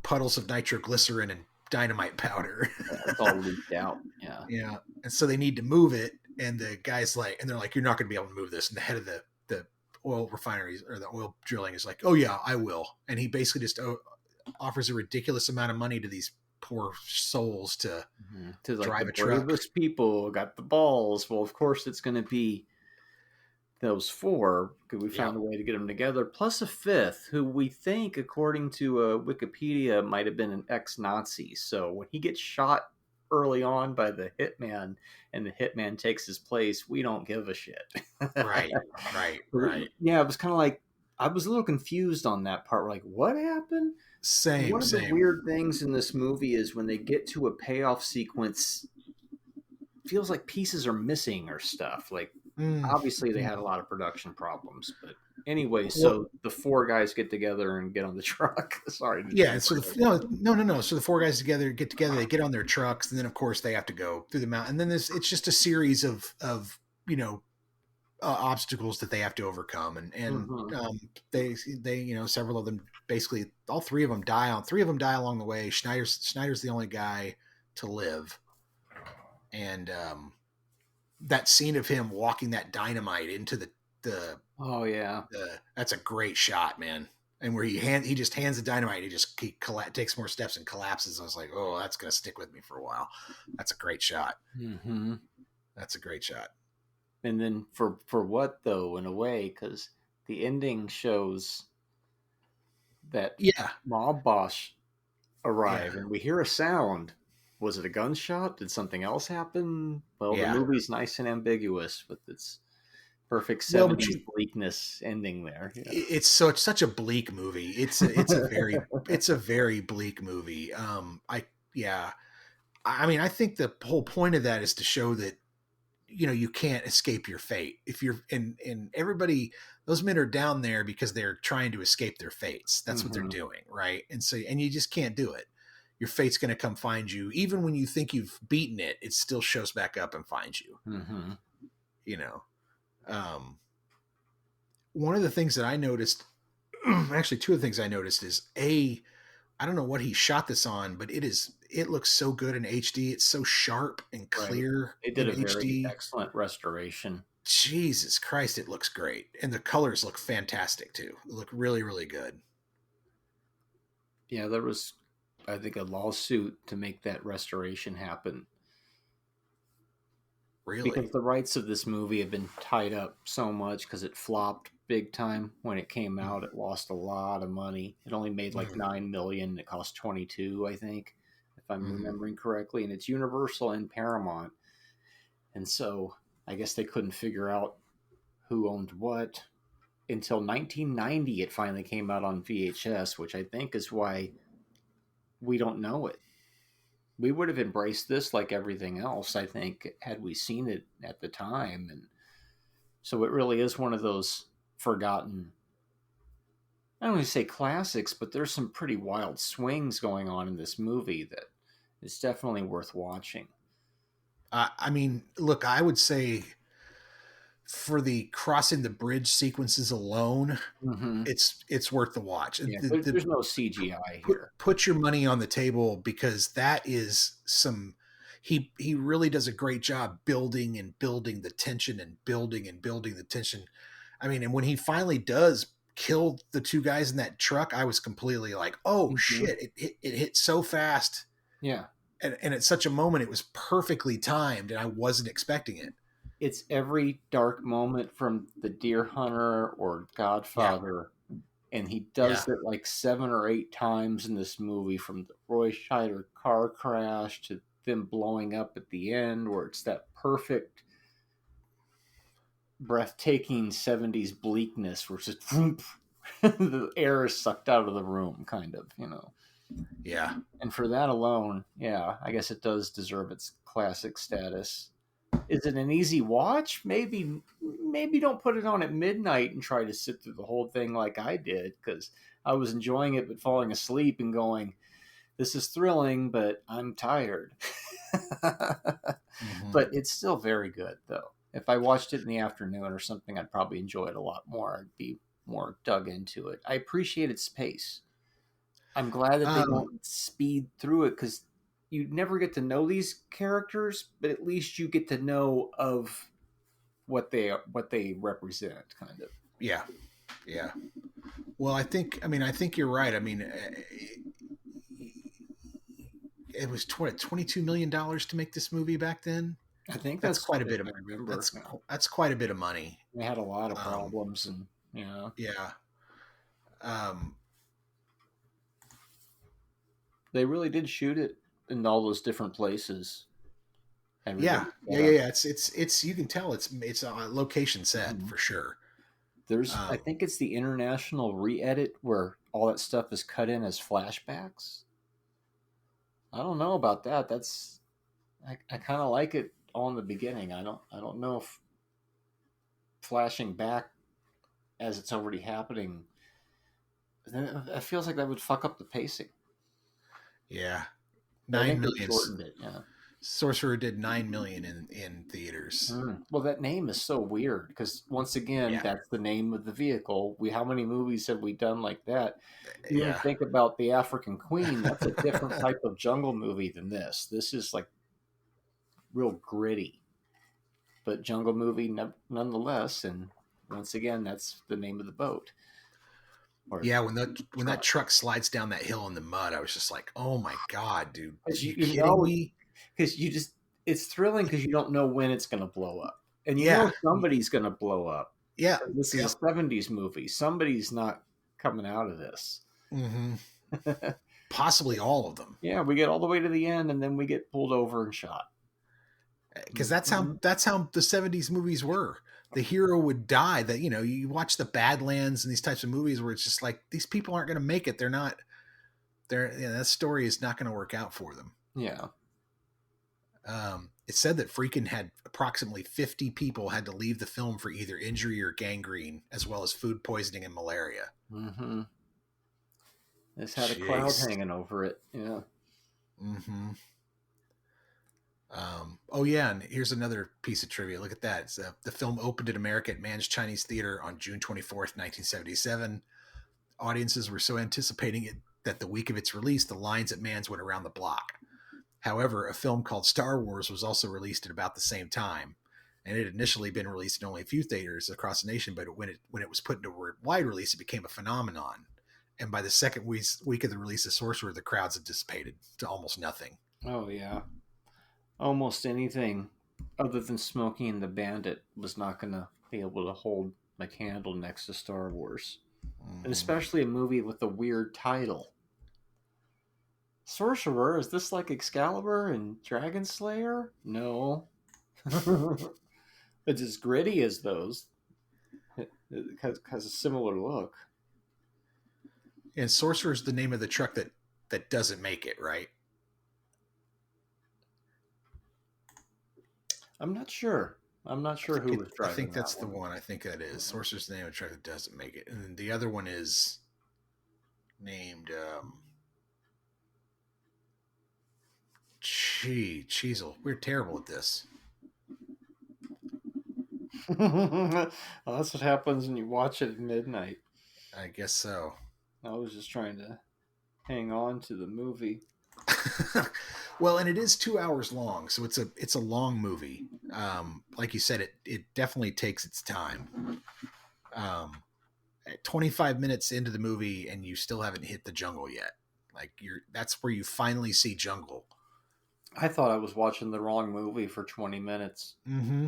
Speaker 7: puddles of nitroglycerin and dynamite powder.
Speaker 8: It's all leaked out. Yeah.
Speaker 7: Yeah. And so they need to move it. And the guy's like, and they're like, you're not going to be able to move this. And the head of the oil refineries or the oil drilling is like, oh yeah, I will. And he basically just offers a ridiculous amount of money to these poor souls to drive a truck.
Speaker 8: Bravest people got the balls. Well, of course it's going to be those four, because we found a way to get them together, plus a fifth, who we think, according to Wikipedia, might have been an ex-Nazi. So when he gets shot early on by the hitman, and the hitman takes his place, we don't give a shit.
Speaker 7: Right.
Speaker 8: Yeah, it was kind of like, I was a little confused on that part. Like, what happened? One of the weird things in this movie is when they get to a payoff sequence, feels like pieces are missing or stuff. Like, obviously they had a lot of production problems, but anyway, so the four guys get together and get on the truck. Sorry.
Speaker 7: Yeah. So no. So the four guys get together, they get on their trucks, and then of course they have to go through the mountain. And then it's just a series of you know, obstacles that they have to overcome. And they, you know, several of them, basically all three of them die along the way. Schneider's the only guy to live. And, that scene of him walking that dynamite into the that's a great shot, man. And where he just hands the dynamite, he takes more steps and collapses. I was like, oh, that's gonna stick with me for a while. That's a great shot. That's a great shot.
Speaker 8: And then for what though, in a way, because the ending shows that mob boss arrive, and we hear a sound. Was it a gunshot? Did something else happen? Well, the movie's nice and ambiguous with its perfect 70s bleakness ending there. Yeah.
Speaker 7: It's such a bleak movie. It's a very bleak movie. I mean, I think the whole point of that is to show that, you know, you can't escape your fate. If you're and everybody, those men are down there because they're trying to escape their fates. That's what they're doing, right? And you just can't do it. Your fate's going to come find you. Even when you think you've beaten it, it still shows back up and finds you. You know, one of the things that I noticed, actually two of the things I noticed is I don't know what he shot this on, but it looks so good in HD. It's so sharp and clear.
Speaker 8: They did a very excellent restoration.
Speaker 7: Jesus Christ, it looks great. And the colors look fantastic too. They look really, really good.
Speaker 8: Yeah, there was, I think, a lawsuit to make that restoration happen.
Speaker 7: Really?
Speaker 8: Because the rights of this movie have been tied up so much because it flopped big time when it came out. It lost a lot of money. It only made like $9 million. It cost 22, I think, if I'm remembering correctly. And it's Universal and Paramount. And so I guess they couldn't figure out who owned what until 1990. It finally came out on VHS, which I think is why we don't know it. We would have embraced this like everything else, I think, had we seen it at the time. And so it really is one of those forgotten, I don't want to say classics, but there's some pretty wild swings going on in this movie that is definitely worth watching.
Speaker 7: I mean, look, I would say for the crossing the bridge sequences alone, it's worth the watch.
Speaker 8: Yeah, there's no CGI here.
Speaker 7: Put your money on the table, because that is he really does a great job building and building the tension and building the tension. I mean, and when he finally does kill the two guys in that truck, I was completely like, oh shit, it hit so fast.
Speaker 8: Yeah.
Speaker 7: And at such a moment, it was perfectly timed, and I wasn't expecting it.
Speaker 8: It's every dark moment from The Deer Hunter or Godfather, and he does it like 7 or 8 times in this movie, from the Roy Scheider car crash to them blowing up at the end, where it's that perfect, breathtaking 70s bleakness where it's just the air is sucked out of the room, kind of, you know.
Speaker 7: Yeah.
Speaker 8: And for that alone, yeah, I guess it does deserve its classic status. Is it an easy watch? Maybe don't put it on at midnight and try to sit through the whole thing like I did, because I was enjoying it but falling asleep and going, this is thrilling, but I'm tired. But it's still very good, though. If I watched it in the afternoon or something, I'd probably enjoy it a lot more. I'd be more dug into it. I appreciate its pace. I'm glad that they don't speed through it, because you never get to know these characters, but at least you get to know of what they represent, kind of.
Speaker 7: Yeah. Yeah. Well, I think you're right. I mean, it was $22 million to make this movie back then.
Speaker 8: I think
Speaker 7: that's quite a bit of.
Speaker 8: I remember.
Speaker 7: That's quite a bit of money.
Speaker 8: They had a lot of problems, and
Speaker 7: yeah.
Speaker 8: They really did shoot it in all those different places.
Speaker 7: Yeah. It's you can tell it's a location set for sure.
Speaker 8: There's I think it's the international re-edit where all that stuff is cut in as flashbacks. I don't know about that. I kind of like it all in the beginning. I don't know if flashing back as it's already happening, then it feels like that would fuck up the pacing.
Speaker 7: Yeah. 9 million.
Speaker 8: Yeah.
Speaker 7: Sorcerer did 9 million in theaters.
Speaker 8: Well, that name is so weird, because once again, that's the name of the vehicle. How many movies have we done like that? You think about The African Queen. That's a different type of jungle movie than this. This is like real gritty, but jungle movie nonetheless. And once again, that's the name of the boat.
Speaker 7: When that truck slides down that hill in the mud, I was just like, "Oh my god, dude! Are you
Speaker 8: kidding
Speaker 7: me?"
Speaker 8: Because it's thrilling because you don't know when it's going to blow up, and you know somebody's going to blow up.
Speaker 7: Yeah,
Speaker 8: this is a '70s movie. Somebody's not coming out of this.
Speaker 7: Possibly all of them.
Speaker 8: Yeah, we get all the way to the end, and then we get pulled over and shot.
Speaker 7: Because that's how the '70s movies were. The hero would die. That you watch the Badlands and these types of movies where it's just like, these people aren't going to make it. They're not. That story is not going to work out for them.
Speaker 8: Yeah.
Speaker 7: It said that Friedkin had approximately 50 people had to leave the film for either injury or gangrene, as well as food poisoning and malaria.
Speaker 8: Mm-hmm. This had a cloud hanging over it. Yeah.
Speaker 7: Mm-hmm. Oh yeah, and here's another piece of trivia. Look at that. The film opened in America at Mann's Chinese Theater on June 24th, 1977. Audiences were so anticipating it that the week of its release, the lines at Mann's went around the block. However, a film called Star Wars was also released at about the same time, and it had initially been released in only a few theaters across the nation, but when it was put into wide release, it became a phenomenon. And by the second week of the release of Sorcerer, the crowds had dissipated to almost nothing.
Speaker 8: Oh, yeah. Almost anything other than Smokey and the Bandit was not going to be able to hold a candle next to Star Wars. And especially a movie with a weird title. Sorcerer? Is this like Excalibur and Dragon Slayer? No. It's as gritty as those. It has a similar look.
Speaker 7: And Sorcerer is the name of the truck that doesn't make it, right?
Speaker 8: I'm not sure. I'm not sure who was driving.
Speaker 7: I think that's
Speaker 8: that
Speaker 7: the one. I think that is. Sorcerer's the name of the truck that doesn't make it. And then the other one is named Cheezel. We're terrible at this.
Speaker 8: Well, that's what happens when you watch it at midnight.
Speaker 7: I guess so.
Speaker 8: I was just trying to hang on to the movie.
Speaker 7: Well, and it is 2 hours long, so it's a long movie. Like you said, it definitely takes its time. At 25 minutes into the movie and you still haven't hit the jungle yet. Like that's where you finally see jungle.
Speaker 8: I thought I was watching the wrong movie for 20 minutes.
Speaker 7: Mm-hmm.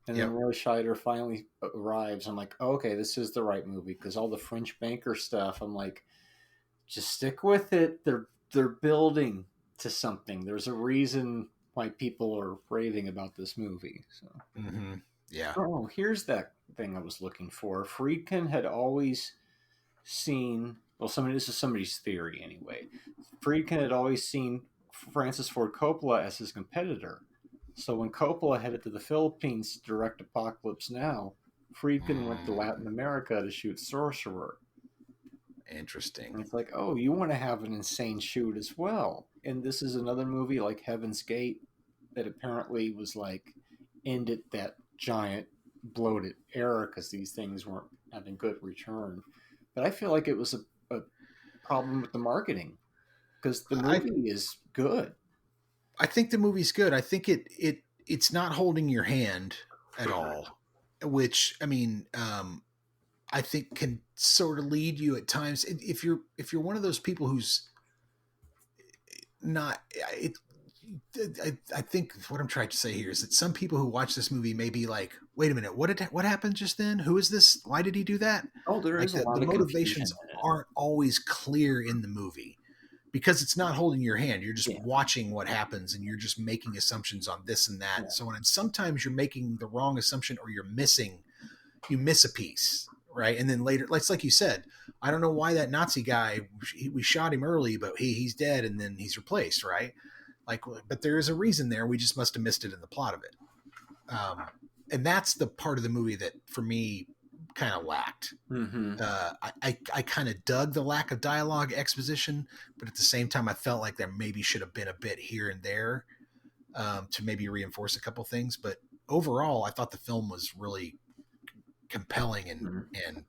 Speaker 8: And
Speaker 7: Yep.
Speaker 8: then Roy Scheider finally arrives. I'm like, oh, okay, this is the right movie, because all the French banker stuff, I'm like, just stick with it. They're building to something. There's a reason why people are raving about this movie. So,
Speaker 7: Mm-hmm. Yeah.
Speaker 8: oh, here's that thing I was looking for. Friedkin had always seen. Well, this is somebody's theory anyway. Friedkin had always seen Francis Ford Coppola as his competitor. So when Coppola headed to the Philippines to direct Apocalypse Now, Friedkin went to Latin America to shoot Sorcerer.
Speaker 7: Interesting.
Speaker 8: And it's like, oh, you want to have an insane shoot as well. And this is another movie like Heaven's Gate that apparently was like ended that giant bloated era because these things weren't having good return. But I feel like it was a problem with the marketing, because the movie is good.
Speaker 7: I think the movie's good. I think it's not holding your hand at all, which I mean, I think can sort of lead you at times. If you're one of those people who's not, I think what I'm trying to say here is that some people who watch this movie may be like, wait a minute, what happened just then? Who is this? Why did he do that?
Speaker 8: Oh, there is a lot
Speaker 7: the
Speaker 8: of
Speaker 7: motivations
Speaker 8: confusion in it.
Speaker 7: aren't always clear in the movie because it's not holding your hand. You're just watching what happens and you're just making assumptions on this and that.
Speaker 8: Yeah.
Speaker 7: So when sometimes you're making the wrong assumption or you miss a piece, right? And then later, like you said, I don't know why that Nazi guy, we shot him early, but he's dead and then he's replaced, right? Like, but there is a reason there. We just must have missed it in the plot of it. And that's the part of the movie that for me kind of lacked.
Speaker 8: Mm-hmm.
Speaker 7: I kind of dug the lack of dialogue exposition, but at the same time, I felt like there maybe should have been a bit here and there to maybe reinforce a couple things. But overall, I thought the film was really compelling and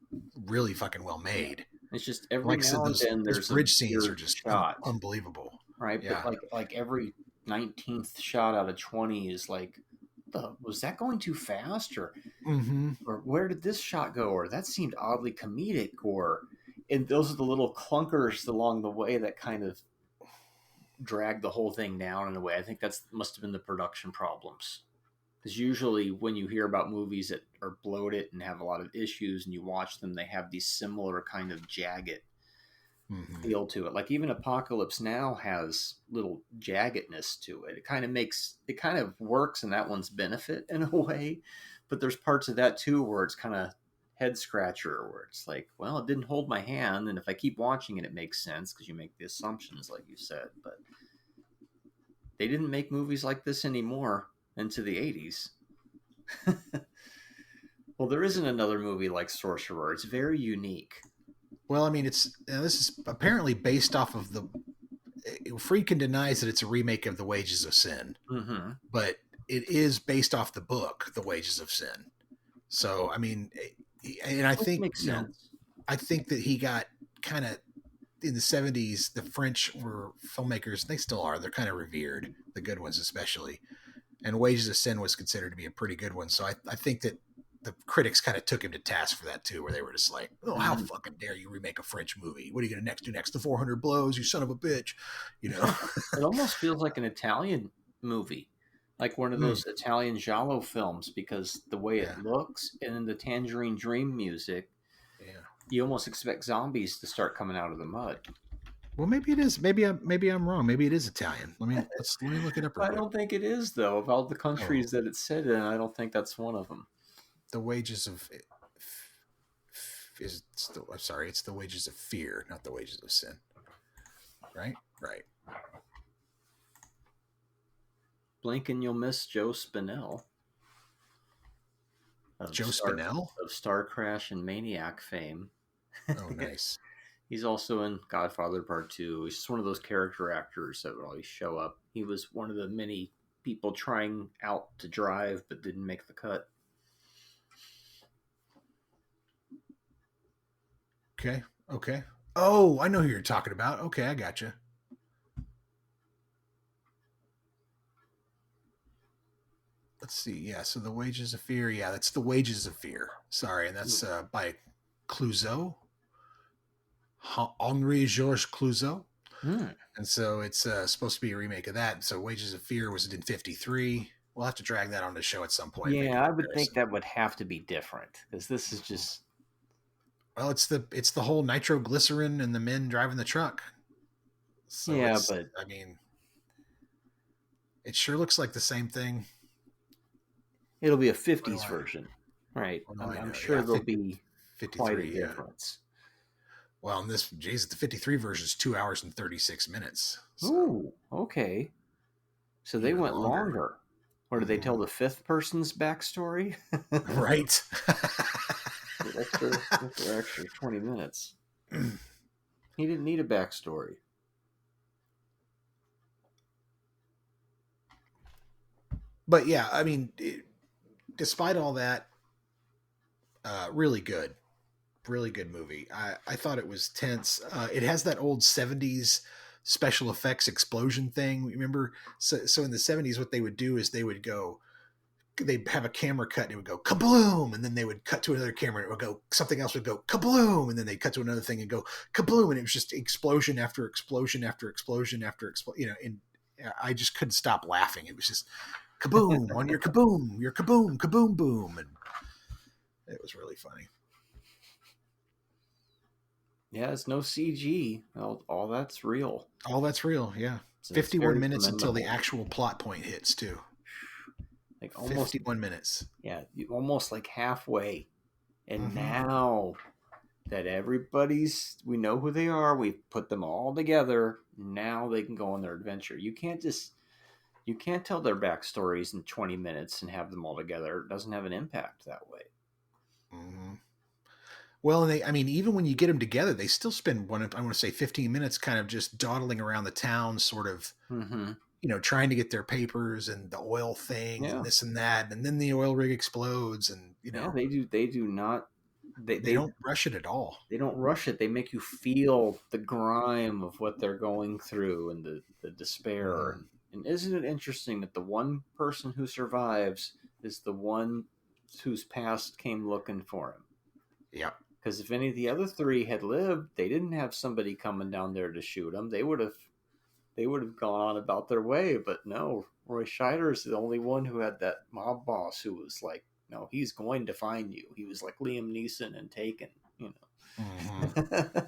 Speaker 7: really fucking well made.
Speaker 8: It's just every now and then there's
Speaker 7: bridge scenes are just
Speaker 8: shot,
Speaker 7: unbelievable,
Speaker 8: right?
Speaker 7: Yeah.
Speaker 8: But like every 19th shot out of 20 is like, was that going too fast, or where did this shot go, or that seemed oddly comedic, and those are the little clunkers along the way that kind of drag the whole thing down in a way. I think that's must have been the production problems, because usually when you hear about movies that are bloated and have a lot of issues and you watch them, they have these similar kind of jagged feel to it. Like even Apocalypse Now has little jaggedness to it. It kind of works in that one's benefit in a way, but there's parts of that too where it's kind of head scratcher, where it's like, well, it didn't hold my hand, and if I keep watching it, it makes sense because you make the assumptions like you said. But they didn't make movies like this anymore into the 80s. Well, there isn't another movie like Sorcerer. It's very unique.
Speaker 7: Well, I mean, this is apparently based off of Friedkin denies that it's a remake of The Wages of Sin, but it is based off the book, The Wages of Sin. So, I mean, and I think,
Speaker 8: makes sense.
Speaker 7: I think that he got kind of in the 70s, the French were filmmakers, they still are. They're kind of revered, the good ones especially. And Wages of Sin was considered to be a pretty good one. So I think that the critics kind of took him to task for that too, where they were just like, oh, how fucking dare you remake a French movie? What are you going to do next? The 400 Blows, you son of a bitch. You know,
Speaker 8: it almost feels like an Italian movie, like one of those Italian giallo films, because the way it looks, and then the Tangerine Dream music, you almost expect zombies to start coming out of the mud.
Speaker 7: Well, maybe it is. Maybe I'm wrong. Maybe it is Italian. Let me look it up.
Speaker 8: I don't think it is, though. Of all the countries that it's set in, I don't think that's one of them.
Speaker 7: The Wages of I'm sorry, it's The Wages of Fear, not The Wages of Sin. Right.
Speaker 8: Blink and you'll miss Joe Spinell.
Speaker 7: Spinell
Speaker 8: of Star Crash and Maniac fame.
Speaker 7: Oh, nice.
Speaker 8: He's also in Godfather Part 2. He's just one of those character actors that would always show up. He was one of the many people trying out to drive but didn't make the cut.
Speaker 7: Okay. Oh, I know who you're talking about. Okay, I gotcha. Let's see. Yeah, so The Wages of Fear. Yeah, that's The Wages of Fear. Sorry, and that's by Clouseau, Henri Georges Clouseau. And so it's supposed to be a remake of that. So Wages of Fear was in 53. We'll have to drag that on the show at some point. and make a
Speaker 8: Yeah, I would think
Speaker 7: comparison.
Speaker 8: that would have to be different because this is just
Speaker 7: Well, it's the whole nitroglycerin and the men driving the truck. So
Speaker 8: Yeah,
Speaker 7: it's,
Speaker 8: but
Speaker 7: I mean, it sure looks like the same thing.
Speaker 8: it'll be a 50s
Speaker 7: do I-
Speaker 8: version, right?
Speaker 7: what do I
Speaker 8: I'm
Speaker 7: know?
Speaker 8: sure
Speaker 7: Yeah,
Speaker 8: there'll be quite a
Speaker 7: 53. Yeah.
Speaker 8: difference.
Speaker 7: Well, in this, geez, the 53 version is 2 hours and 36 minutes. So,
Speaker 8: Ooh, okay. So they
Speaker 7: Even
Speaker 8: went
Speaker 7: longer.
Speaker 8: longer. Or did they tell the fifth person's backstory?
Speaker 7: right.
Speaker 8: extra 20 minutes. He didn't need a backstory.
Speaker 7: But yeah, I mean, despite all that, really good movie. I thought it was tense. It has that old 70s special effects explosion thing. Remember? So in the 70s, what they would do is they'd have a camera cut and it would go kabloom, and then they would cut to another camera and it would go, something else would go kabloom, and then they'd cut to another thing and go kabloom, and it was just explosion after explosion after explosion after explosion. You know, and I just couldn't stop laughing. It was just kaboom on your kaboom, kaboom boom, and it was really funny.
Speaker 8: Yeah, it's no CG. All that's real.
Speaker 7: All that's real, yeah.
Speaker 8: So it's
Speaker 7: 51
Speaker 8: very
Speaker 7: minutes until the
Speaker 8: commendable.
Speaker 7: actual plot point hits too.
Speaker 8: Like almost
Speaker 7: 51 minutes.
Speaker 8: Yeah, almost like halfway. And
Speaker 7: Mhm.
Speaker 8: now that we know who they are, we've put them all together, now they can go on their adventure. You can't tell their backstories in 20 minutes and have them all together. It doesn't have an impact that way.
Speaker 7: Mm-hmm. Well, and even when you get them together, they still spend I want to say 15 minutes kind of just dawdling around the town, sort of,
Speaker 8: Mm-hmm.
Speaker 7: Trying to get their papers and the oil thing and this and that. And then the oil rig explodes and,
Speaker 8: They do not.
Speaker 7: They don't rush it at all.
Speaker 8: They don't rush it. They make you feel the grime of what they're going through and the despair.
Speaker 7: Mhm.
Speaker 8: And isn't it interesting that the one person who survives is the one whose past came looking for him?
Speaker 7: Yep.
Speaker 8: Because if any of the other three had lived, they didn't have somebody coming down there to shoot them. They would have gone on about their way. But no, Roy Scheider is the only one who had that mob boss who was like, no, he's going to find you. He was like Liam Neeson and Taken,
Speaker 7: Mm-hmm.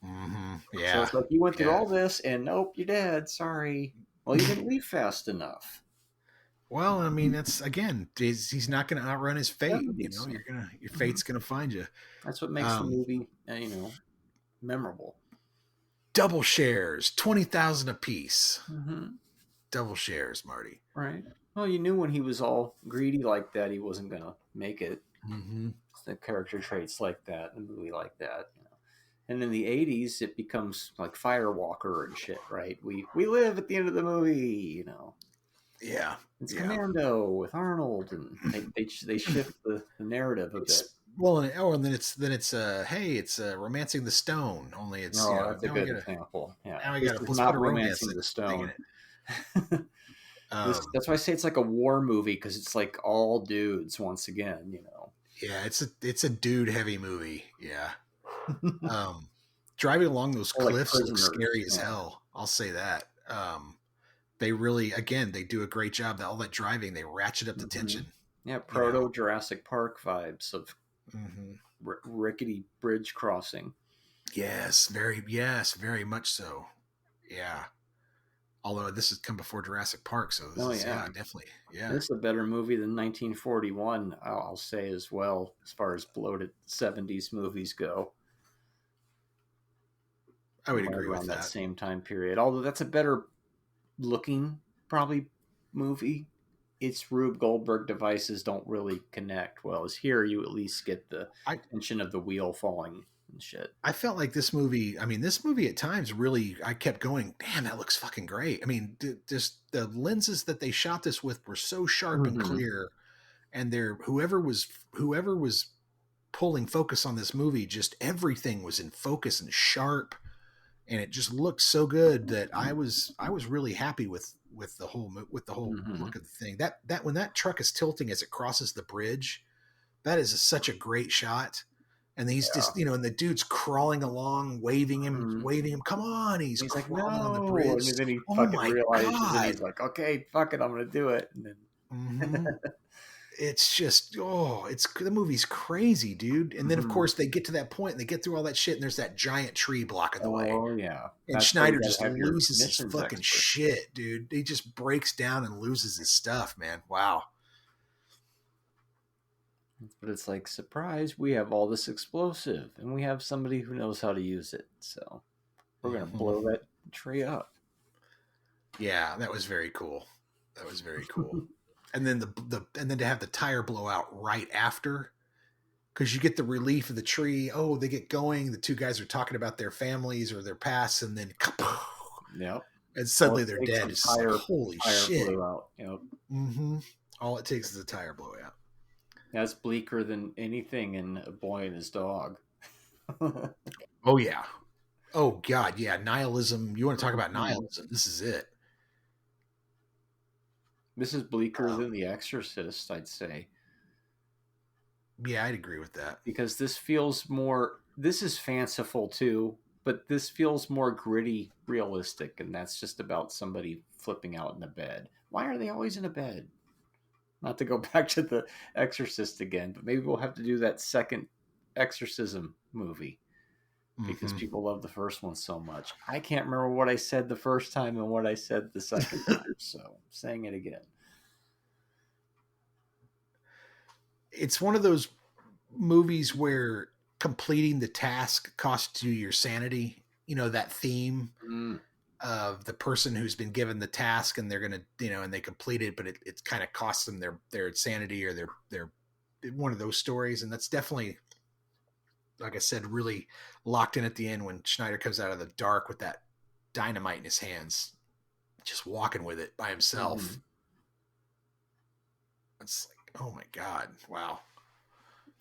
Speaker 7: Mm-hmm. Yeah.
Speaker 8: So it's like you went through
Speaker 7: Yeah.
Speaker 8: all this, and nope, you're dead. Sorry. Well, you didn't leave fast enough.
Speaker 7: Well, that's again, he's not going to outrun his fate.
Speaker 8: 70s.
Speaker 7: Your fate's going to find you.
Speaker 8: That's what makes the movie, memorable.
Speaker 7: Double shares, 20,000 apiece.
Speaker 8: Mm-hmm.
Speaker 7: Double shares, Marty.
Speaker 8: Right. Well, you knew when he was all greedy like that, he wasn't going to make it.
Speaker 7: Mm-hmm.
Speaker 8: The character traits like that, a movie like that. And in the 80s, it becomes like Firewalker and shit, right? We live at the end of the movie,
Speaker 7: Yeah.
Speaker 8: It's
Speaker 7: Yeah.
Speaker 8: Commando with Arnold, and they shift the narrative a bit.
Speaker 7: Well, and then it's it's Romancing the Stone. Only it's
Speaker 8: That's a
Speaker 7: now
Speaker 8: good
Speaker 7: we gotta-
Speaker 8: example. Yeah,
Speaker 7: now we
Speaker 8: This
Speaker 7: gotta
Speaker 8: is
Speaker 7: let's
Speaker 8: not
Speaker 7: put a romance
Speaker 8: Romancing the
Speaker 7: thing
Speaker 8: Stone.
Speaker 7: in it.
Speaker 8: That's why I say it's like a war movie because it's like all dudes once again.
Speaker 7: Yeah, it's a dude heavy movie. Yeah. Driving along those
Speaker 8: Or like
Speaker 7: cliffs looks
Speaker 8: Prisoners,
Speaker 7: scary as
Speaker 8: yeah.
Speaker 7: hell. I'll say that. They really, again, they do a great job. All that driving, they ratchet up the
Speaker 8: Mhm.
Speaker 7: tension.
Speaker 8: Yeah, proto Jurassic Park vibes of
Speaker 7: Mm-hmm.
Speaker 8: rickety bridge crossing.
Speaker 7: Yes, very much so. Yeah. Although this has come before Jurassic Park, so this is definitely. Yeah.
Speaker 8: This is a better movie than 1941. I'll say as well, as far as bloated 70s movies go.
Speaker 7: I would
Speaker 8: Right
Speaker 7: agree
Speaker 8: around
Speaker 7: with
Speaker 8: that
Speaker 7: that.
Speaker 8: same time period. Although that's a better looking probably movie. Its Rube Goldberg devices don't really connect well. As here, you at least get the tension of the wheel falling and shit.
Speaker 7: I felt like this movie at times really, I kept going, damn, that looks fucking great. Just the lenses that they shot this with were so sharp and clear, and whoever was pulling focus on this movie, just everything was in focus and sharp, and it just looked so good that I was really happy with with the whole
Speaker 8: Mhm.
Speaker 7: look of the thing. That when that truck is tilting as it crosses the bridge, that is such a great shot. And he's just, and the dude's crawling along,
Speaker 8: Mhm.
Speaker 7: waving him, come on. He's
Speaker 8: He's like,
Speaker 7: crawling on the
Speaker 8: no,
Speaker 7: bridge.
Speaker 8: and then he
Speaker 7: Oh
Speaker 8: fucking
Speaker 7: my
Speaker 8: realizes, and
Speaker 7: God.
Speaker 8: he's like, okay, fuck it, I'm gonna do it. And then
Speaker 7: hmm It's just, the movie's crazy, dude. And then of
Speaker 8: Mhm.
Speaker 7: course they get to that point and they get through all that shit and there's that giant tree blocking the way.
Speaker 8: Oh yeah,
Speaker 7: And
Speaker 8: that's where you
Speaker 7: Schneider
Speaker 8: gotta
Speaker 7: just
Speaker 8: have your
Speaker 7: loses his
Speaker 8: missions
Speaker 7: fucking
Speaker 8: expert.
Speaker 7: shit, dude. He just breaks down and loses his stuff, man. Wow.
Speaker 8: But it's like, surprise, we have all this explosive, and we have somebody who knows how to use it. So we're gonna blow that tree up.
Speaker 7: Yeah, that was very cool. That was very cool. And then and then to have the tire blow out right after, because you get the relief of the tree. Oh, they get going. The two guys are talking about their families or their pasts, and then
Speaker 8: Yep.
Speaker 7: and suddenly
Speaker 8: All it
Speaker 7: they're
Speaker 8: takes
Speaker 7: dead.
Speaker 8: is
Speaker 7: It's like, holy
Speaker 8: tire
Speaker 7: shit.
Speaker 8: blew out. Yep.
Speaker 7: All it takes is a tire blowout.
Speaker 8: That's bleaker than anything in A Boy and His Dog.
Speaker 7: Oh yeah. Oh god, yeah. Nihilism. You want to talk about nihilism? This is it.
Speaker 8: This is bleaker than The Exorcist, I'd say.
Speaker 7: Yeah, I'd agree with that.
Speaker 8: Because this feels more, this is fanciful too, but this feels more gritty, realistic, and that's just about somebody flipping out in a bed. Why are they always in a bed? Not to go back to The Exorcist again, but maybe we'll have to do that second exorcism movie because people love the first one so much. I can't remember what I said the first time and what I said the second time, so I'm saying it again.
Speaker 7: It's one of those movies where completing the task costs you your sanity. You know, that theme of the person who's been given the task and they're going to, and they complete it, but it kind of costs them their sanity or their one of those stories. And that's definitely, like I said, really locked in at the end when Schneider comes out of the dark with that dynamite in his hands, just walking with it by himself. It's like, oh my God. Wow.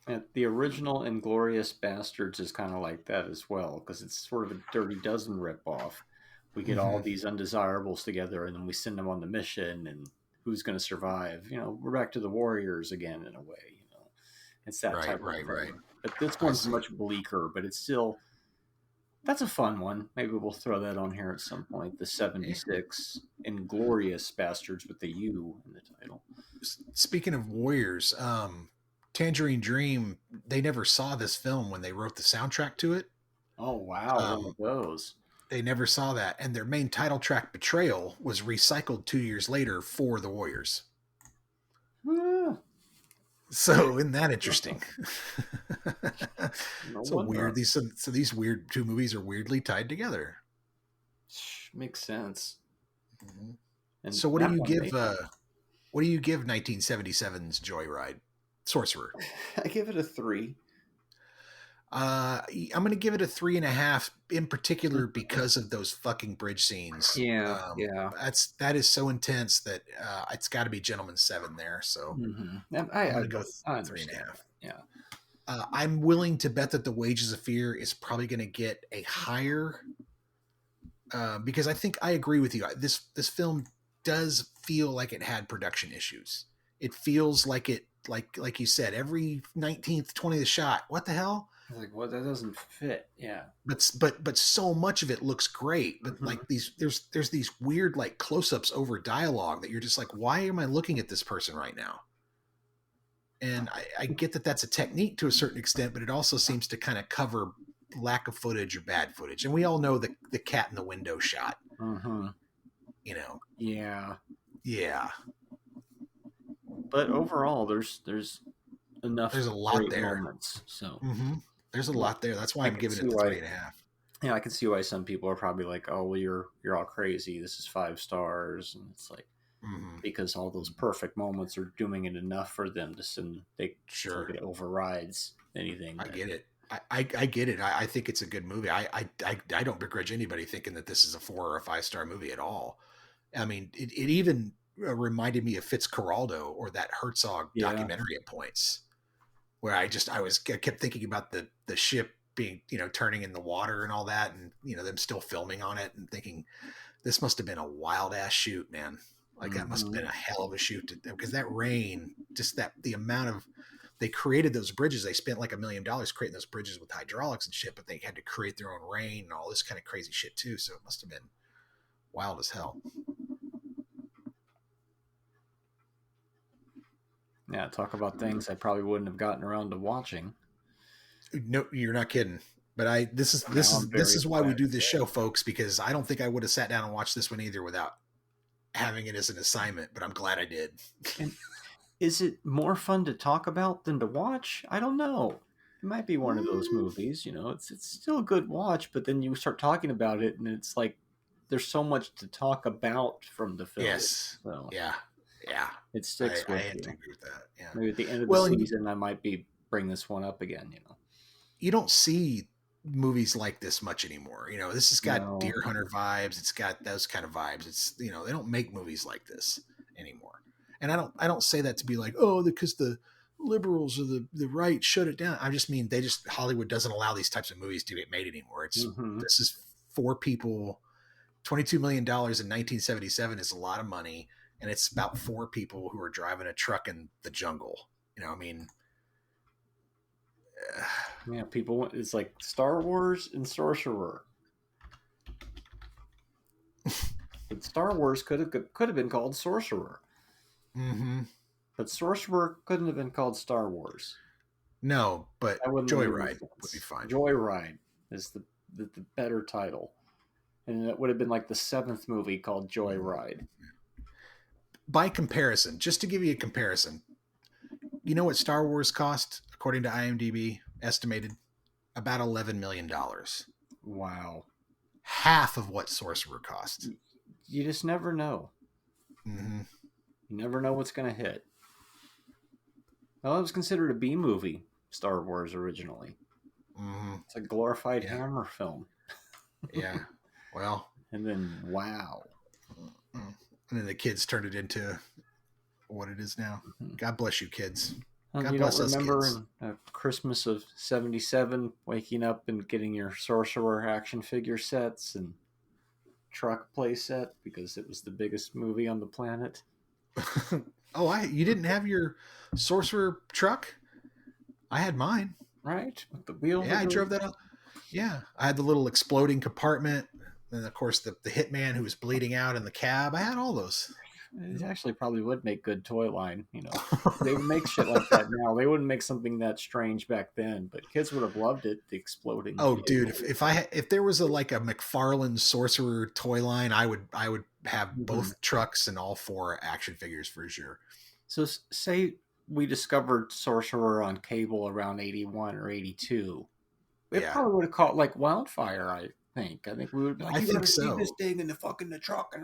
Speaker 8: And the original Inglorious Bastards is kind of like that as well, because it's sort of a Dirty Dozen ripoff. We get all these undesirables together, and then we send them on the mission, and who's going to survive? We're back to the Warriors again in a way. It's that type of thing.
Speaker 7: Right.
Speaker 8: But this one's much bleaker, but it's still, that's a fun one. Maybe we'll throw that on here at some point. The 76 Inglorious Bastards with the U in the title.
Speaker 7: Speaking of Warriors, Tangerine Dream, they never saw this film when they wrote the soundtrack to it.
Speaker 8: Oh, wow. There it goes.
Speaker 7: They never saw that. And their main title track, Betrayal, was recycled 2 years later for the Warriors. So isn't that interesting? So weird. These weird two movies are weirdly tied together.
Speaker 8: Makes sense. And
Speaker 7: so what do you give 1977's Joyride? Sorcerer.
Speaker 8: I give it a 3.
Speaker 7: I'm going to give it a 3.5, in particular because of those fucking bridge scenes.
Speaker 8: Yeah.
Speaker 7: That is so intense that it's got to be Gentleman's 7 there. So I'm going to go 3.5.
Speaker 8: Yeah.
Speaker 7: I'm willing to bet that The Wages of Fear is probably going to get a higher, because I agree with you. This film does feel like it had production issues. It feels like it, like you said, every 19th, 20th shot. What the hell?
Speaker 8: Like, well, that doesn't fit. Yeah.
Speaker 7: But so much of it looks great. But like there's these weird like close-ups over dialogue that you're just like, why am I looking at this person right now? And I get that that's a technique to a certain extent, but it also seems to kind of cover lack of footage or bad footage. And we all know the cat in the window shot.
Speaker 8: Yeah.
Speaker 7: Yeah.
Speaker 8: But overall, there's enough.
Speaker 7: There's a lot there.
Speaker 8: Moments, so
Speaker 7: there's a lot there. That's why I'm giving it the 3.5.
Speaker 8: Yeah, I can see why some people are probably like, "Oh, well, you're all crazy. This is 5 stars," and it's like because all those perfect moments are doing it enough for them to send. It overrides anything.
Speaker 7: I get it. I get it. I think it's a good movie. I don't begrudge anybody thinking that this is a 4 or a 5-star movie at all. I mean, it even reminded me of Fitzcarraldo or that Herzog documentary at points, where I kept thinking about the ship being, turning in the water and all that, and them still filming on it, and thinking, this must have been a wild ass shoot, man. Like that must have been a hell of a shoot because that rain, just the amount of, they created those bridges. They spent like $1 million creating those bridges with hydraulics and shit, but they had to create their own rain and all this kind of crazy shit too. So it must have been wild as hell.
Speaker 8: Yeah, talk about things I probably wouldn't have gotten around to watching.
Speaker 7: No, you're not kidding. But this is why we do this show, folks, because I don't think I would have sat down and watched this one either without having it as an assignment, but I'm glad I did.
Speaker 8: And is it more fun to talk about than to watch? I don't know. It might be one of those movies, you know, it's still a good watch, but then you start talking about it and it's like there's so much to talk about from the film.
Speaker 7: Yes.
Speaker 8: So
Speaker 7: yeah.
Speaker 8: It sticks
Speaker 7: I
Speaker 8: with
Speaker 7: have
Speaker 8: you.
Speaker 7: to agree with that. Yeah.
Speaker 8: Maybe at the end of the season, I might bring this one up again, you know.
Speaker 7: You don't see movies like this much anymore. You know, this has got Deer Hunter vibes. It's got those kind of vibes. It's, you know, they don't make movies like this anymore. And I don't say that to be like, oh, because the liberals or the right shut it down. I just mean Hollywood doesn't allow these types of movies to get made anymore. It's this is 4 people, $22 million in 1977 is a lot of money, and it's about 4 people who are driving a truck in the jungle. You know, I mean,
Speaker 8: yeah, people. It's like Star Wars and Sorcerer. But Star Wars could have been called Sorcerer.
Speaker 7: Mm-hmm.
Speaker 8: But Sorcerer couldn't have been called Star Wars.
Speaker 7: No, but Joyride would be fine.
Speaker 8: Joyride is the better title. And it would have been like the 7th movie called Joyride.
Speaker 7: By comparison, just to give you a comparison, you know what Star Wars cost, according to IMDb, estimated? About $11 million.
Speaker 8: Wow.
Speaker 7: Half of what Sorcerer cost.
Speaker 8: You just never know.
Speaker 7: Mm-hmm.
Speaker 8: You never know what's going to hit. Well, it was considered a B movie, Star Wars originally.
Speaker 7: Mm-hmm.
Speaker 8: It's a glorified Hammer film.
Speaker 7: Yeah. Well.
Speaker 8: And then, wow.
Speaker 7: And then the kids turned it into what it is now. God bless you, kids. God
Speaker 8: you
Speaker 7: bless
Speaker 8: don't
Speaker 7: us
Speaker 8: remember
Speaker 7: kids.
Speaker 8: in Christmas of '77 waking up and getting your Sorcerer action figure sets and truck play set because it was the biggest movie on the planet?
Speaker 7: Oh, you didn't have your Sorcerer truck? I had mine.
Speaker 8: Right? With the wheel.
Speaker 7: Yeah, I drove that up. Yeah. I had the little exploding compartment. And of course the hitman who was bleeding out in the cab. I had all those.
Speaker 8: It actually probably would make good toy line, you know. They would make shit like that now. They wouldn't make something that strange back then, but kids would have loved it. The exploding.
Speaker 7: Oh, dude! If there was a McFarlane Sorcerer toy line, I would have both trucks and all 4 action figures for sure.
Speaker 8: So say we discovered Sorcerer on cable around 81 or 82, it probably would have caught like wildfire. I think we would. Like,
Speaker 7: I think so.
Speaker 8: See this thing in the truck and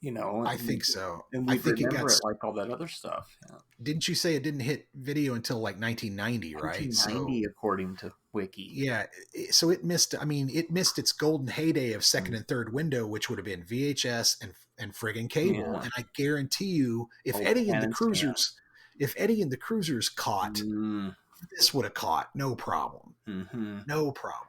Speaker 8: you know.
Speaker 7: I think so.
Speaker 8: And
Speaker 7: I
Speaker 8: we
Speaker 7: think
Speaker 8: remember it like all that other stuff. Yeah.
Speaker 7: Didn't you say it didn't hit video until like 1990, right?
Speaker 8: 1990, according to Wiki.
Speaker 7: Yeah, so it missed. I mean, it missed its golden heyday of second and third window, which would have been VHS and friggin' cable. Yeah. And I guarantee you, if Eddie and the Cruisers caught, this would have caught, no problem.
Speaker 8: Mm-hmm.
Speaker 7: No problem.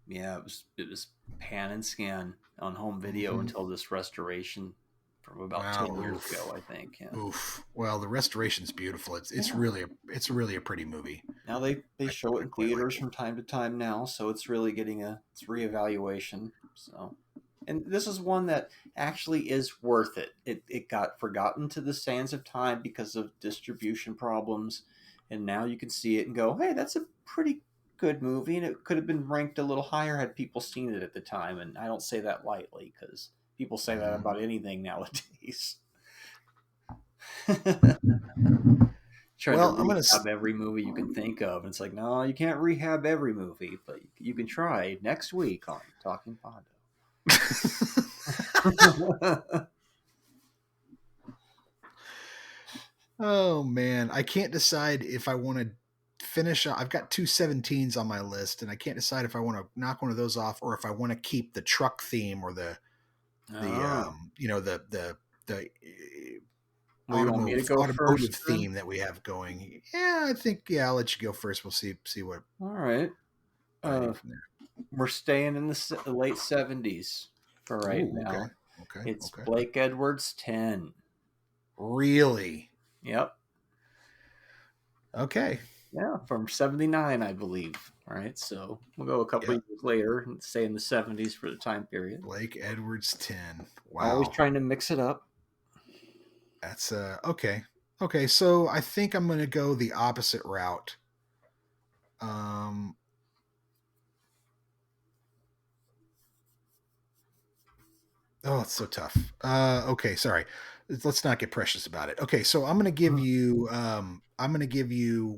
Speaker 8: Yeah, it was pan and scan on home video until this restoration from about 10 years ago, I think. Yeah.
Speaker 7: Oof. Well, the restoration's beautiful. It's really a pretty movie.
Speaker 8: Now they show it in theaters from time to time now, so it's really getting its reevaluation. So, and this is one that actually is worth it. It got forgotten to the sands of time because of distribution problems, and now you can see it and go, hey, that's a pretty good movie, and it could have been ranked a little higher had people seen it at the time. And I don't say that lightly because people say that about anything nowadays. Trying to rehab every movie you can think of. And it's like, no, you can't rehab every movie, but you can try next week on Talking Pondo.
Speaker 7: Oh man, I can't decide if I want to finish. I've got 2 17s on my list, and I can't decide if I want to knock one of those off or if I want to keep the truck theme or the automotive theme that we have going. Yeah, I think I'll let you go first. We'll see what.
Speaker 8: All right. We're staying in the late 70s for right
Speaker 7: Ooh,
Speaker 8: now.
Speaker 7: Okay.
Speaker 8: It's Blake Edwards 10.
Speaker 7: Really?
Speaker 8: Yep.
Speaker 7: Okay.
Speaker 8: Yeah, from 79, I believe. All right, so we'll go a couple
Speaker 7: Yep.
Speaker 8: years later and stay in the 70s for the time period.
Speaker 7: Blake Edwards 10. Wow.
Speaker 8: Always trying to mix it up.
Speaker 7: That's okay. Okay, so I think I'm going to go the opposite route. Oh, it's so tough. Okay, sorry. Let's not get precious about it. Okay, so I'm going to give you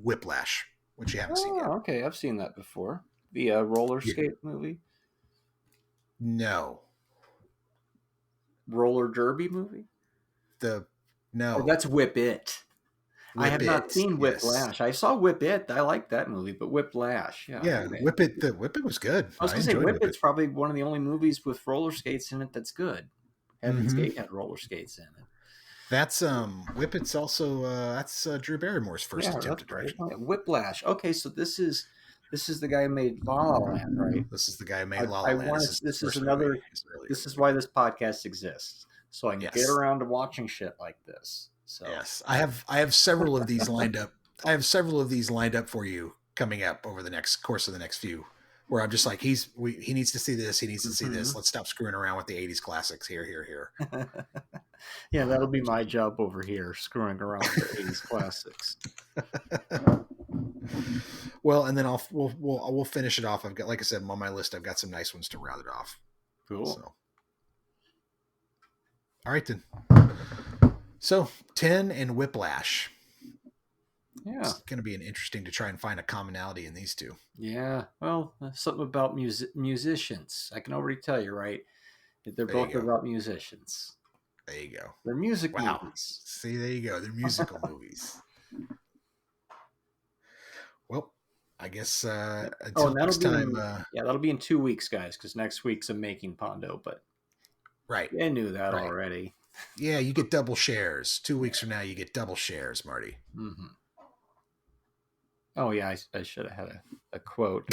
Speaker 7: Whiplash, which you haven't seen yet.
Speaker 8: Oh, okay, I've seen that before. The roller skate movie,
Speaker 7: No.
Speaker 8: roller derby movie.
Speaker 7: No.
Speaker 8: Oh, that's Whip It. I have not
Speaker 7: It,
Speaker 8: seen
Speaker 7: yes.
Speaker 8: Whiplash. I saw Whip It. I like that movie, but Whiplash, yeah.
Speaker 7: Yeah,
Speaker 8: okay.
Speaker 7: Whip It was good.
Speaker 8: I was going to say
Speaker 7: enjoyed
Speaker 8: Whip It's probably one of the only movies with roller skates in it that's good. Heaven's Gate had roller skates in it.
Speaker 7: That's Whip It's also that's Drew Barrymore's first attempt at direction.
Speaker 8: Whiplash. Okay, so this is the guy who made La La Land, right?
Speaker 7: This is the guy who made La La Land.
Speaker 8: This is why this podcast exists, so I can get around to watching shit like this. So
Speaker 7: yes, I have several of these lined up. I have several of these lined up for you coming up over the next course of the next few, where I'm just like, he needs to see this. He needs to see this. Let's stop screwing around with the 80s classics. Here.
Speaker 8: Yeah, that'll be my job over here, screwing around with the 80s classics.
Speaker 7: Well, and then we'll finish it off. I've got, like I said, on my list, I've got some nice ones to round it off.
Speaker 8: Cool.
Speaker 7: So. All right then. So 10 and Whiplash.
Speaker 8: Yeah,
Speaker 7: It's going to be interesting to try and find a commonality in these two.
Speaker 8: Yeah, well, something about musicians. I can already tell you, right? They're both about musicians.
Speaker 7: There you go.
Speaker 8: They're music movies.
Speaker 7: See, there you go. They're musical movies. Well, I guess until next time.
Speaker 8: That'll be in 2 weeks, guys, because next week's I'm making Pondo, but
Speaker 7: right.
Speaker 8: I knew that already.
Speaker 7: Yeah, you get double shares. 2 weeks from now, you get double shares, Marty.
Speaker 8: Mm-hmm. Oh yeah, I should have had a quote.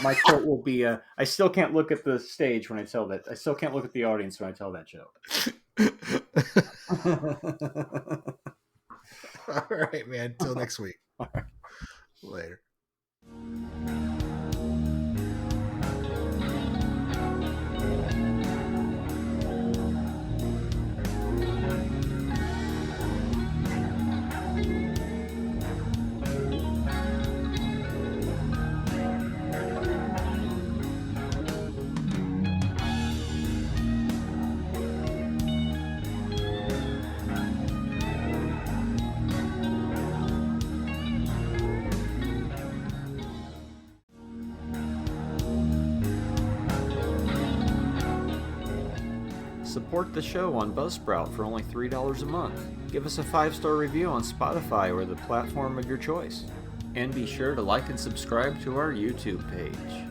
Speaker 8: My quote will be: I still can't look at the stage when I tell that. I still can't look at the audience when I tell that joke.
Speaker 7: All right, man. Till next week.
Speaker 8: All right.
Speaker 7: Later.
Speaker 8: Support the show on Buzzsprout for only $3 a month. Give us a 5-star review on Spotify or the platform of your choice. And be sure to like and subscribe to our YouTube page.